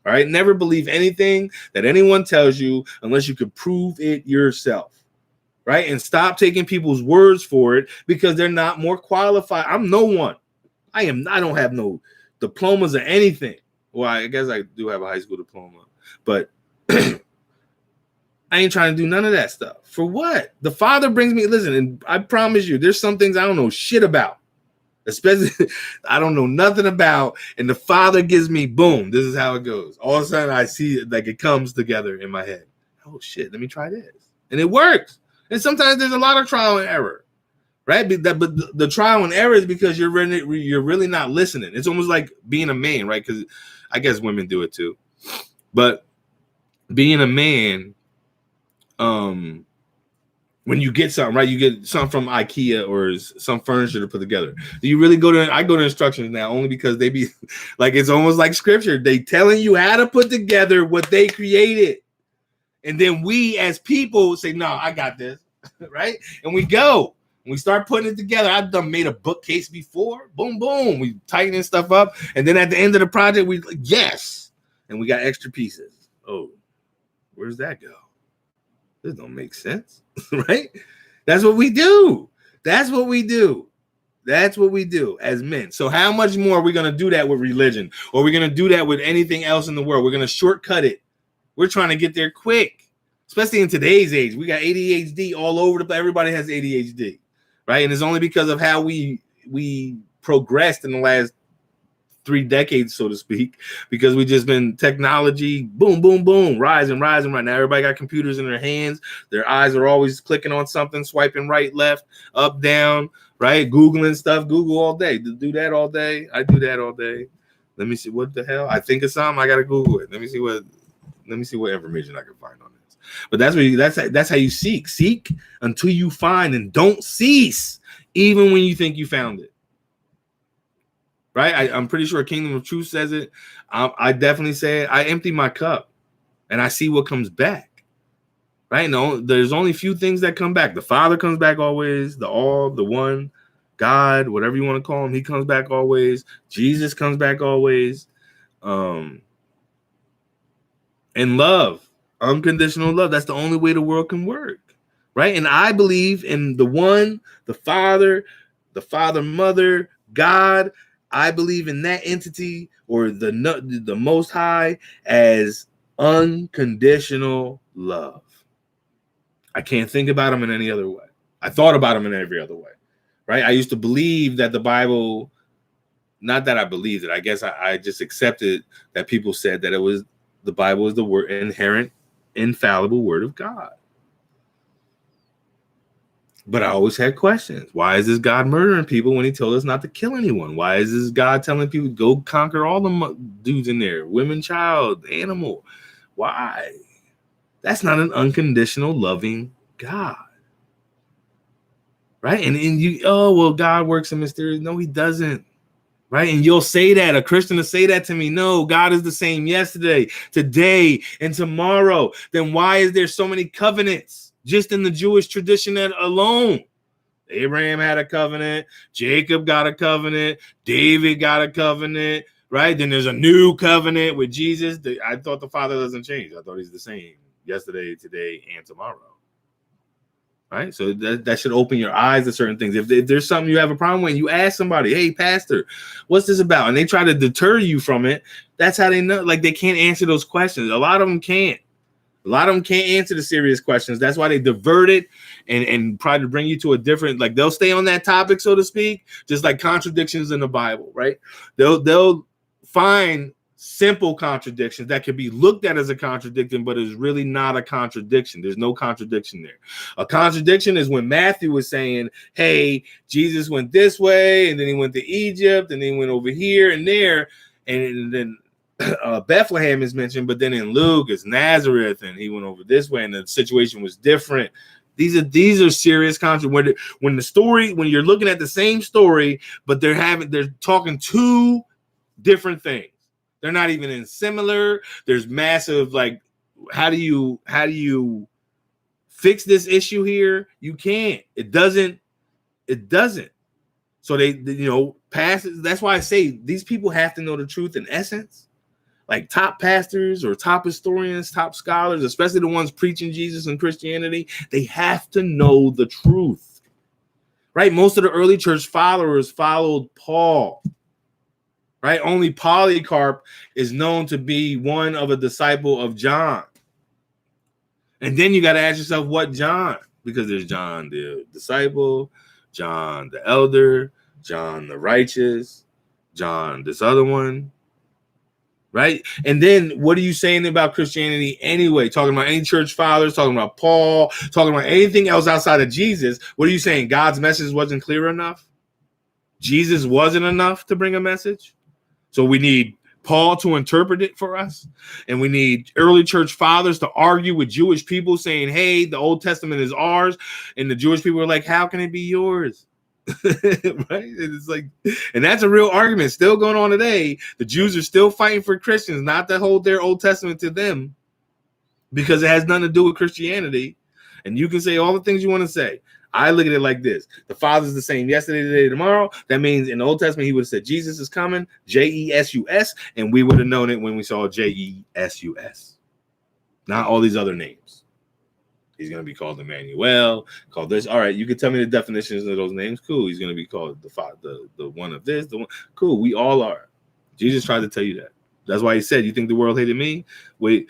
All right? Never believe anything that anyone tells you unless you can prove it yourself. Right? And stop taking people's words for it because they're not more qualified. I'm no one. I don't have no diplomas or anything. Well, I guess I do have a high school diploma, but I ain't trying to do none of that stuff. For what? The Father brings me, listen, and I promise you, there's some things I don't know shit about. Especially, I don't know nothing about, and the Father gives me, boom, this is how it goes. All of a sudden, I see it, like it comes together in my head. Oh shit, let me try this, and it works. And sometimes there's a lot of trial and error, right? But the trial and error is because you're really not listening. It's almost like being a man, right? Because I guess women do it too, but being a man, when you get something, right? You get something from IKEA or some furniture to put together. Do you really go to? I go to instructions now only because they be like, it's almost like scripture. They telling you how to put together what they created, and then we as people say, "No, I got this," right? And we go. We start putting it together. I've done made a bookcase before. Boom, boom. We tightening stuff up, and then at the end of the project, we yes, and we got extra pieces. Oh, where's that go? This don't make sense, right? That's what we do. That's what we do. That's what we do as men. So how much more are we going to do that with religion? Or are we going to do that with anything else in the world? We're going to shortcut it. We're trying to get there quick, especially in today's age. We got ADHD all over the place. Everybody has ADHD, right? And it's only because of how we progressed in the last 3 decades, so to speak, because we just been technology, boom, boom, boom, rising right now. Everybody got computers in their hands. Their eyes are always clicking on something, swiping right, left, up, down, right? Googling stuff. Google all day. Do that all day. I do that all day. Let me see what the hell. I think of something. I gotta Google it. Let me see what information I can find on this. But that's how you seek. Seek until you find, and don't cease, even when you think you found it. Right? I'm pretty sure Kingdom of Truth says it. I definitely say it. I empty my cup and I see what comes back. Right? No, there's only few things that come back. The Father comes back always. The one, God, whatever you want to call him, he comes back always. Jesus comes back always. And love, unconditional love. That's the only way the world can work. Right? And I believe in the one, the Father, Mother, God. I believe in that entity or the Most High as unconditional love. I can't think about him in any other way. I thought about him in every other way, right? I used to believe that the Bible, not that I believed it, I guess I just accepted that people said that the Bible is the inherent, infallible word of God. But I always had questions. Why is this God murdering people when he told us not to kill anyone? Why is this God telling people go conquer all the dudes in there, women, child, animal? Why? That's not an unconditional loving God. Right? And you, oh, well, God works in mysterious. No, he doesn't. Right? And you'll say that, a Christian will say that to me. No, God is the same yesterday, today, and tomorrow. Then why is there so many covenants? Just in the Jewish tradition alone. Abraham had a covenant. Jacob got a covenant. David got a covenant. Right? Then there's a new covenant with Jesus. I thought the Father doesn't change. I thought he's the same yesterday, today, and tomorrow. Right? So that should open your eyes to certain things. If there's something you have a problem with, you ask somebody, hey, pastor, what's this about? And they try to deter you from it. That's how they know. Like, they can't answer those questions. A lot of them can't. A lot of them can't answer the serious questions. That's why they divert it and try to bring you to a different, like, they'll stay on that topic, so to speak, just like contradictions in the Bible, right? They'll find simple contradictions that can be looked at as a contradiction, but is really not a contradiction. There's no contradiction there. A contradiction is when Matthew was saying, hey, Jesus went this way, and then he went to Egypt, and then he went over here and there, and then Bethlehem is mentioned, but then in Luke it's Nazareth, and he went over this way, and the situation was different. These are serious concepts. When you're looking at the same story, but they're talking two different things. They're not even in similar. There's massive, like, how do you fix this issue here? You can't. It doesn't. So they pass. That's why I say these people have to know the truth in essence. Like top pastors or top historians, top scholars, especially the ones preaching Jesus and Christianity, they have to know the truth, right? Most of the early church followers followed Paul, right? Only Polycarp is known to be one of a disciple of John. And then you got to ask yourself, what John? Because there's John the disciple, John the elder, John the Righteous, John this other one, right? And then what are you saying about Christianity anyway? Talking about any church fathers, talking about Paul, talking about anything else outside of Jesus. What are you saying? God's message wasn't clear enough? Jesus wasn't enough to bring a message? So we need Paul to interpret it for us. And we need early church fathers to argue with Jewish people saying, hey, the Old Testament is ours. And the Jewish people are like, how can it be yours? Right? It's like, and that's a real argument still going on today. The Jews are still fighting for Christians not to hold their Old Testament to them because it has nothing to do with Christianity. And you can say all the things you want to say. I look at it like this. The Father's the same yesterday, today, tomorrow. That means in the Old Testament, he would have said, Jesus is coming, J-E-S-U-S, and we would have known it when we saw J-E-S-U-S. Not all these other names. He's going to be called Emmanuel, called this. All right, you can tell me the definitions of those names. Cool. He's going to be called the one of this, the one. Cool, we all are. Jesus tried to tell you that. That's why he said, you think the world hated me? Wait.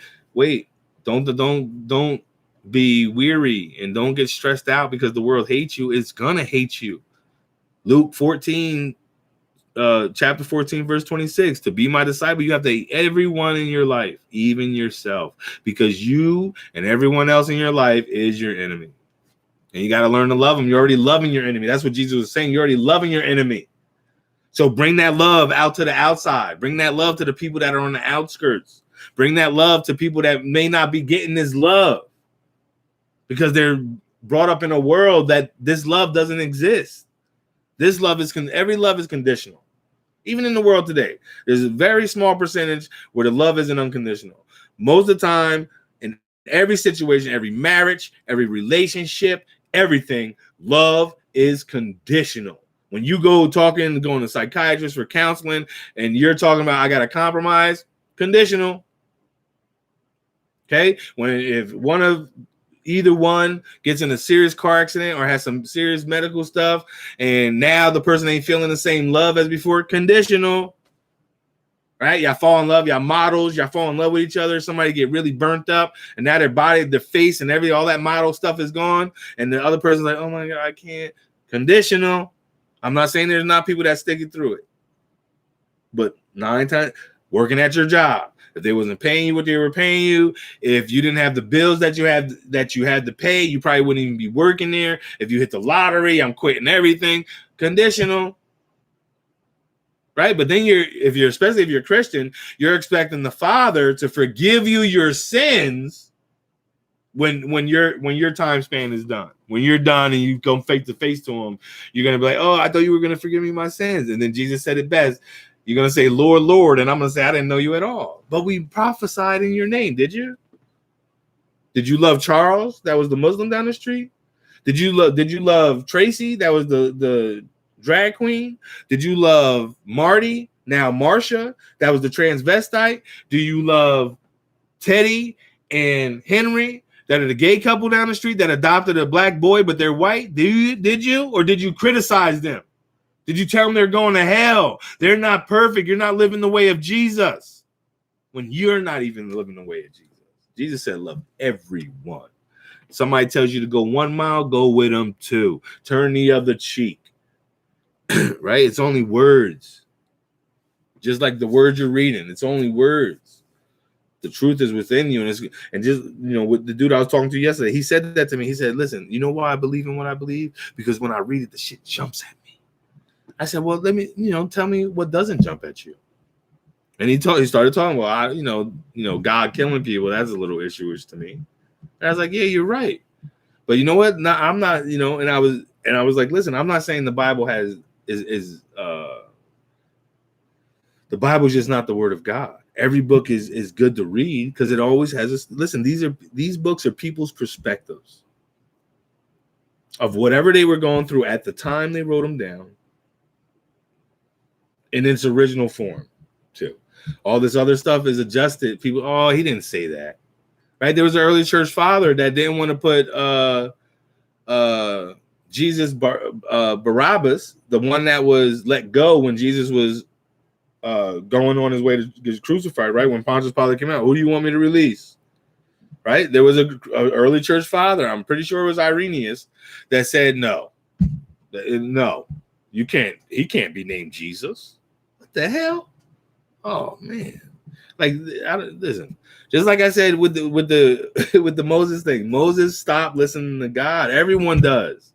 Don't be weary and don't get stressed out because the world hates you. It's gonna hate you. Luke 14, chapter 14, verse 26. To be my disciple, you have to hate everyone in your life, even yourself, because you and everyone else in your life is your enemy. And you got to learn to love them. You're already loving your enemy. That's what Jesus was saying. You're already loving your enemy. So bring that love out to the outside. Bring that love to the people that are on the outskirts. Bring that love to people that may not be getting this love, because they're brought up in a world that this love doesn't exist. This love is every love is conditional. Even in the world today, there's a very small percentage where the love isn't unconditional. Most of the time, in every situation, every marriage, every relationship, everything, love is conditional. When you go going to psychiatrist for counseling and you're talking about, I got to compromise, conditional. Okay? If either one gets in a serious car accident or has some serious medical stuff, and now the person ain't feeling the same love as before, conditional, right? Y'all fall in love, y'all models, y'all fall in love with each other. Somebody get really burnt up, and now their body, their face, and all that model stuff is gone, and the other person's like, oh my God, I can't. Conditional. I'm not saying there's not people that stick it through it, but 9 times working at your job. If they wasn't paying you what they were paying you, if you didn't have the bills that you had to pay, you probably wouldn't even be working there. If you hit the lottery, I'm quitting everything. Conditional, right? But then especially if you're Christian, you're expecting the Father to forgive you your sins when your time span is done. When you're done and you come face to face to him, you're gonna be like, oh, I thought you were gonna forgive me my sins. And then Jesus said it best. You're going to say, Lord, Lord, and I'm going to say, I didn't know you at all. But we prophesied in your name, did you? Did you love Charles? That was the Muslim down the street. Did you love Tracy? That was the drag queen. Did you love Marty? Now Marsha? That was the transvestite. Do you love Teddy and Henry? That are the gay couple down the street that adopted a black boy, but they're white? Did you? Or did you criticize them? Did you tell them they're going to hell? They're not perfect. You're not living the way of Jesus. When you're not even living the way of Jesus. Jesus said, love everyone. Somebody tells you to go 1 mile, go with them 2. Turn the other cheek. Right? It's only words. Just like the words you're reading. It's only words. The truth is within you. And just, with the dude I was talking to yesterday, he said that to me. He said, listen, you know why I believe in what I believe? Because when I read it, the shit jumps at me. I said, well, let me, tell me what doesn't jump at you. And he started talking about, God killing people. That's a little issue-ish to me. And I was like, yeah, you're right. But you know what? No, I'm not, and I was like, listen, I'm not saying the Bible the Bible is just not the word of God. Every book is good to read because it always has listen, these books are people's perspectives of whatever they were going through at the time they wrote them down. In its original form, too. All this other stuff is adjusted. People, oh, he didn't say that, right? There was an early church father that didn't want to put Jesus Barabbas, the one that was let go when Jesus was going on his way to get crucified, right? When Pontius Pilate came out, who do you want me to release? Right? There was a early church father, I'm pretty sure it was Irenaeus, that said no. He can't be named Jesus. What the hell? Oh man. Like, listen, just like I said with the with the Moses thing, Moses stopped listening to God. Everyone does,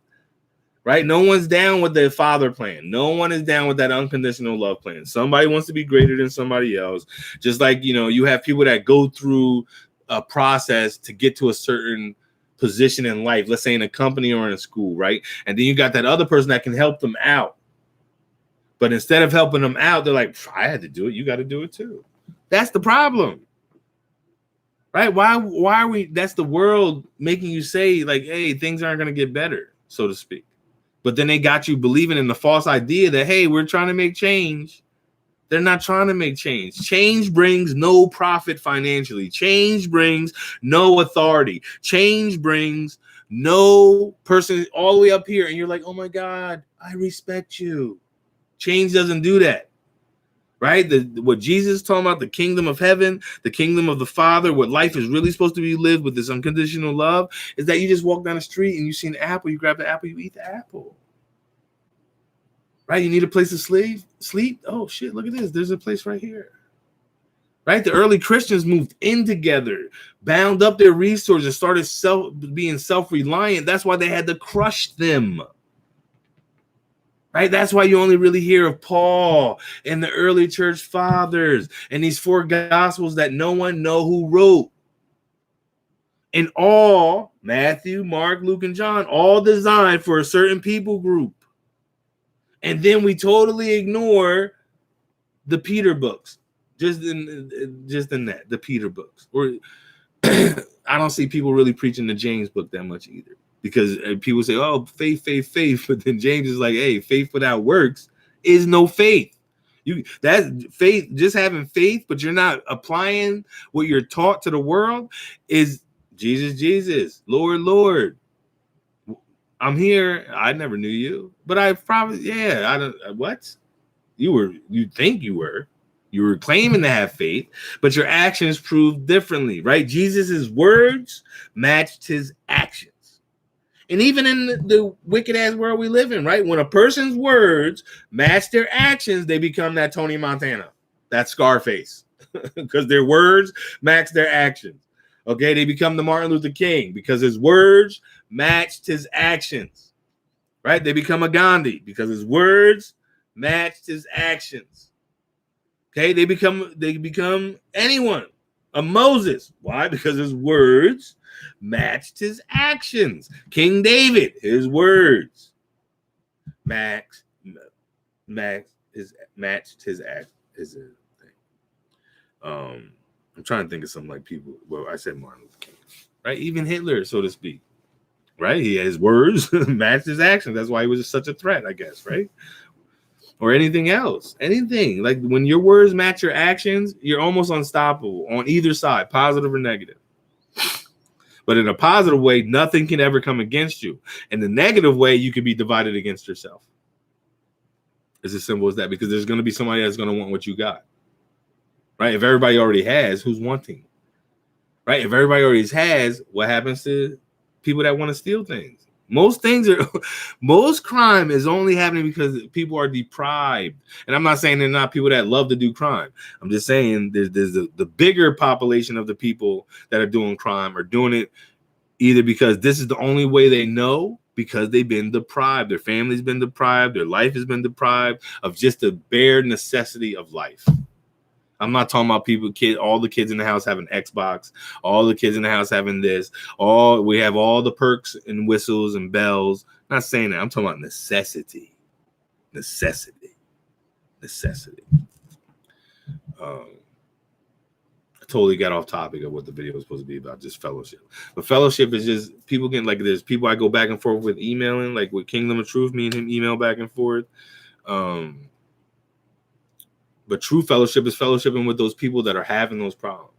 right? No one's down with the father plan. No one is down with that unconditional love plan. Somebody wants to be greater than somebody else. Just like, you have people that go through a process to get to a certain position in life, let's say in a company or in a school, right? And then you got that other person that can help them out. But instead of helping them out, they're like, I had to do it. You got to do it too. That's the problem. Right? Why are we? That's the world making you say, like, hey, things aren't going to get better, so to speak. But then they got you believing in the false idea that, hey, we're trying to make change. They're not trying to make change. Change brings no profit financially. Change brings no authority. Change brings no person all the way up here. And you're like, oh my God, I respect you. Change doesn't do that. Right? What Jesus is talking about, the kingdom of heaven, the kingdom of the Father, what life is really supposed to be lived with this unconditional love, is that you just walk down the street and you see an apple, you grab the apple, you eat the apple. Right? You need a place to sleep. Oh shit, look at this. There's a place right here. Right? The early Christians moved in together, bound up their resources, started being self-reliant. That's why they had to crush them. Right? That's why you only really hear of Paul and the early church fathers and these 4 gospels that no one know who wrote. And all, Matthew, Mark, Luke, and John, all designed for a certain people group. And then we totally ignore the Peter books. Just in that, the Peter books. Or I don't see people really preaching the James book that much either. Because people say, oh, faith. But then James is like, hey, faith without works is no faith. That's faith, just having faith, but you're not applying what you're taught to the world is Jesus, Lord. I'm here. I never knew you. But I probably, I don't, what? You think you were. You were claiming to have faith, but your actions proved differently, right? Jesus' words matched his actions. And even in the wicked ass world we live in, right? When a person's words match their actions, they become that Tony Montana, that Scarface, because their words match their actions. Okay, they become the Martin Luther King because his words matched his actions, right? They become a Gandhi because his words matched his actions. Okay, they become anyone, a Moses. Why? Because his words matched his actions. King David, his words matched his act. I'm trying to think of some like people. Well, I said Martin Luther King, right? Even Hitler, so to speak, right? He had his words matched his actions. That's why he was such a threat, I guess, right? Or anything else, anything like when your words match your actions, you're almost unstoppable on either side, positive or negative. But in a positive way, nothing can ever come against you. In the negative way, you can be divided against yourself. It's as simple as that, because there's going to be somebody that's going to want what you got. Right? If everybody already has, who's wanting? Right? If everybody already has, what happens to people that want to steal things? Most crime is only happening because people are deprived. And I'm not saying they're not people that love to do crime. I'm just saying there's the bigger population of the people that are doing crime are doing it either because this is the only way they know, because they've been deprived. Their family's been deprived. Their life has been deprived of just the bare necessity of life. I'm not talking about all the kids in the house having Xbox, all the kids in the house having this, we have all the perks and whistles and bells. I'm not saying that. I'm talking about necessity. I totally got off topic of what the video was supposed to be about, just fellowship. But fellowship is just people getting like there's people I go back and forth with emailing, like with Kingdom of Truth, me and him email back and forth. But true fellowship is fellowshipping with those people that are having those problems,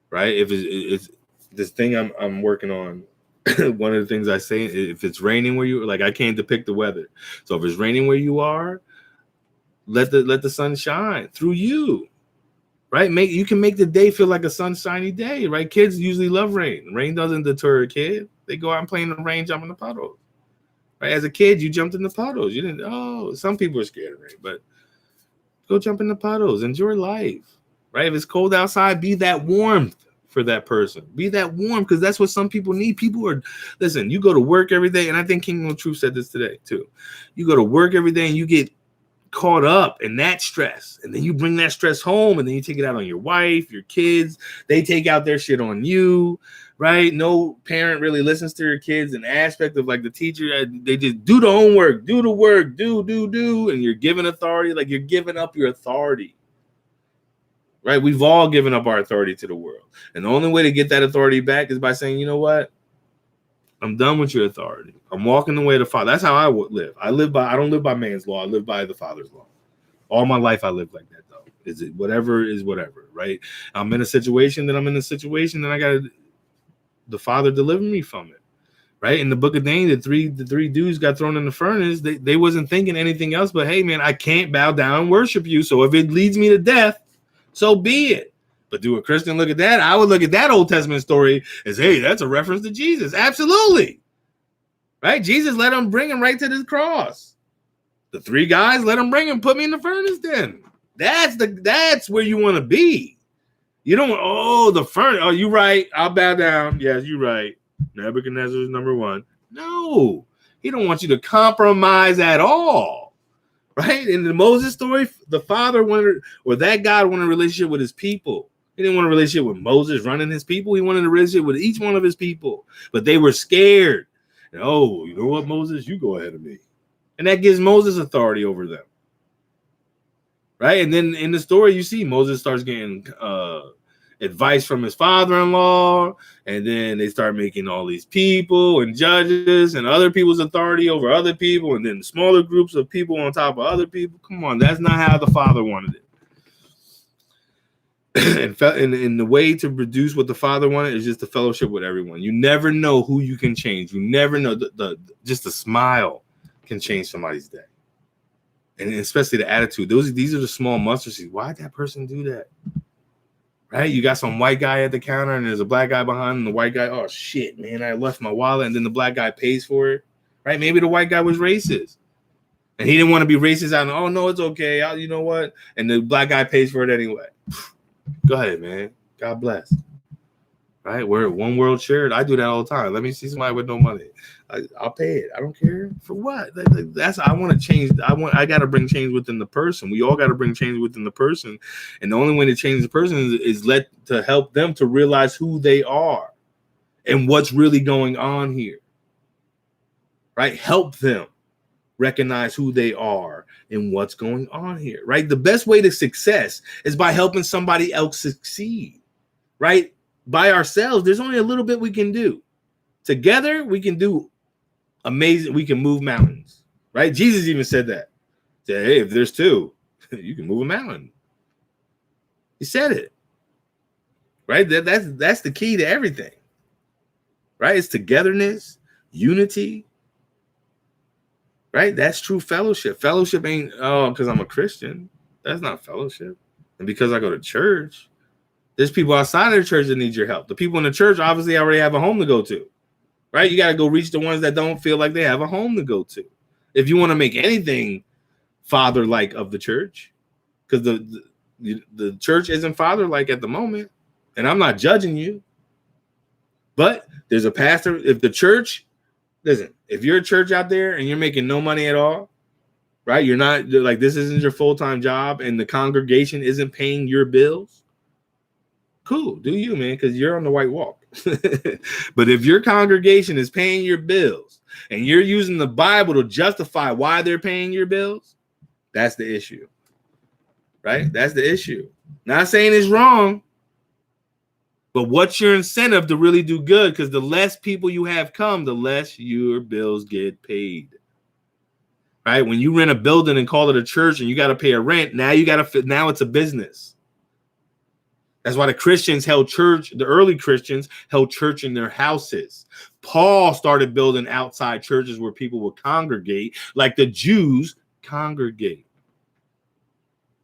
right? If it's this thing I'm working on, one of the things I say, if it's raining where you like, I can't depict the weather. So if it's raining where you are, let the sun shine through you, right? You can make the day feel like a sunshiny day, right? Kids usually love rain. Rain doesn't deter a kid. They go out and play in the rain, jump in the puddles, Right? As a kid, you jumped in the puddles. You didn't. Oh, some people are scared of rain, but go jump in the puddles. Enjoy life. Right? If it's cold outside, be that warmth for that person. Be that warm, because that's what some people need. People are, listen, you go to work every day, and I think Kingdom of Truth said this today too. You go to work every day and you get caught up in that stress, and then you bring that stress home, and then you take it out on your wife, your kids. They take out their shit on you, right? No parent really listens to their kids. An aspect of like the teacher, they just do the homework, do the work, do, and you're giving authority, like you're giving up your authority, right? We've all given up our authority to the world, and the only way to get that authority back is by saying, you know what? I'm done with your authority. I'm walking the way of the Father. That's how I would live. I don't live by man's law. I live by the Father's law. All my life I live like that, though. Is it whatever is whatever, right? I'm in a situation, then I got the Father deliver me from it, right? In the book of Daniel, the three dudes got thrown in the furnace. They wasn't thinking anything else, but hey, man, I can't bow down and worship you. So if it leads me to death, so be it. But do a Christian look at that? I would look at that Old Testament story as, hey, that's a reference to Jesus. Absolutely. Right? Jesus let him bring him right to the cross. The three guys let him bring him, put me in the furnace then. That's where you want to be. You don't, the furnace. Oh, you right. I'll bow down. Yes, you're right. Nebuchadnezzar is number one. No, he don't want you to compromise at all. Right? In the Moses story, the father that God wanted a relationship with his people. He didn't want a relationship with Moses running his people. He wanted a relationship with each one of his people. But they were scared. And, oh, you know what, Moses? You go ahead of me. And that gives Moses authority over them. Right? And then in the story, you see Moses starts getting advice from his father-in-law. And then they start making all these people and judges and other people's authority over other people. And then smaller groups of people on top of other people. Come on, that's not how the Father wanted it. And the way to produce what the Father wanted is just the fellowship with everyone. You never know who you can change. You never know just a smile can change somebody's day, and especially the attitude. These are the small mustard seeds. Why'd that person do that? Right? You got some white guy at the counter, and there's a black guy behind, and the white guy, oh shit, man, I left my wallet, and then the black guy pays for it. Right? Maybe the white guy was racist, and he didn't want to be racist out. Oh no, it's okay. You know what? And the black guy pays for it anyway. Go ahead, man. God bless. Right? We're one world shared. I do that all the time. Let me see somebody with no money. I'll pay it. I don't care. For what? That's I want to change. I got to bring change within the person. We all got to bring change within the person. And the only way to change the person is to help them to realize who they are and what's really going on here. Right? Help them recognize who they are and what's going on here, right? The best way to success is by helping somebody else succeed, right? By ourselves, there's only a little bit we can do. Together, we can do amazing. We can move mountains, right? Jesus even said that. He said, hey, if there's two, you can move a mountain. He said it, right? That's the key to everything, right? It's togetherness, unity. Right? That's true fellowship. Fellowship ain't, because I'm a Christian. That's not fellowship. And because I go to church, there's people outside of the church that need your help. The people in the church obviously already have a home to go to. Right? You got to go reach the ones that don't feel like they have a home to go to. If you want to make anything father-like of the church, because the church isn't father-like at the moment. And I'm not judging you. But there's a pastor. If the church, listen, if you're a church out there and you're making no money at all, right? You're not like, this isn't your full-time job and the congregation isn't paying your bills. Cool. Do you, man? Because you're on the white walk. But if your congregation is paying your bills and you're using the Bible to justify why they're paying your bills, that's the issue, right? That's the issue. Not saying it's wrong. But what's your incentive to really do good? Because the less people you have come, the less your bills get paid. Right? When you rent a building and call it a church and you got to pay a rent, now it's a business. That's why the early Christians held church in their houses. Paul started building outside churches where people would congregate, like the Jews congregate.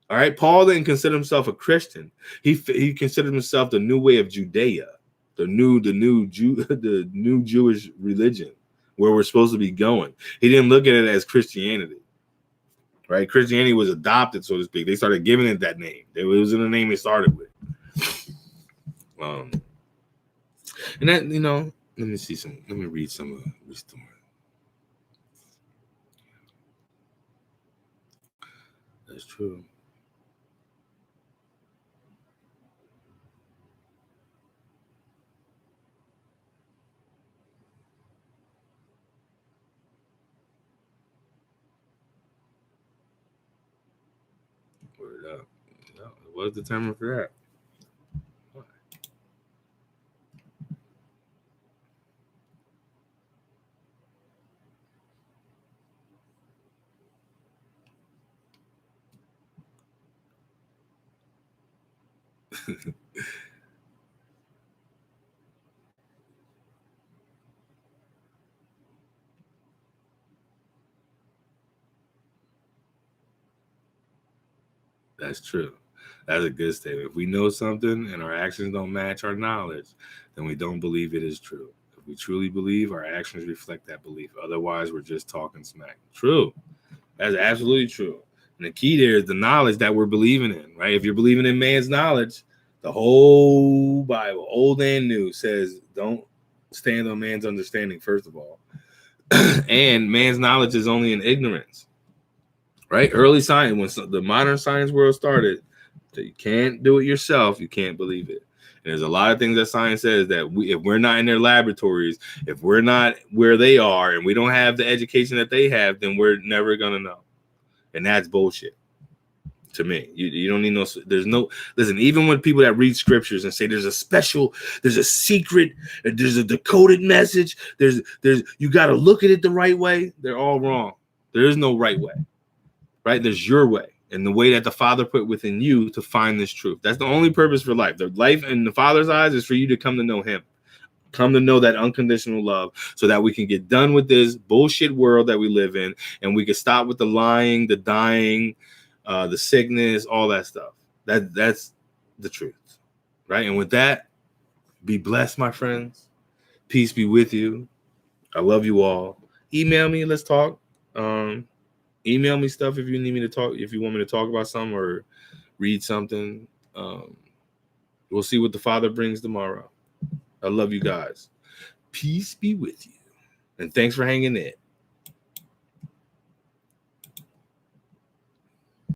All right, Paul didn't consider himself a Christian. He considered himself the new way of Judea, the new Jewish religion, where we're supposed to be going. He didn't look at it as Christianity, right? Christianity was adopted, so to speak. They started giving it that name. It was in the name they started with. And that, you know, let me read some of Wisdom. That's true. Word up. Yeah, what's the timer for that? That's true. That's a good statement. If we know something and our actions don't match our knowledge, then we don't believe it is true. If we truly believe, our actions reflect that belief. Otherwise, we're just talking smack. True. That's absolutely true. And the key there is the knowledge that we're believing in, right? If you're believing in man's knowledge, the whole Bible, old and new, says don't stand on man's understanding, first of all. And man's knowledge is only in ignorance, right? Early science, when the modern science world started, that you can't do it yourself, you can't believe it. And there's a lot of things that science says that if we're not in their laboratories, if we're not where they are, and we don't have the education that they have, then we're never gonna know. And that's bullshit to me. You don't need there's no, listen, even when people that read scriptures and say there's a secret, there's a decoded message, there's you got to look at it the right way, they're all wrong. There is no right way, right? There's your way, and the way that the Father put within you to find this truth. That's the only purpose for life. The life in the Father's eyes is for you to come to know him, come to know that unconditional love, so that we can get done with this bullshit world that we live in, and we can stop with the lying, the dying, the sickness, all that stuff. That's the truth, right? And with that, be blessed, my friends. Peace be with you. I love you all. Email me, let's talk. Email me stuff if you need me to talk, if you want me to talk about something or read something. We'll see what the Father brings tomorrow. I love you guys. Peace be with you. And thanks for hanging in.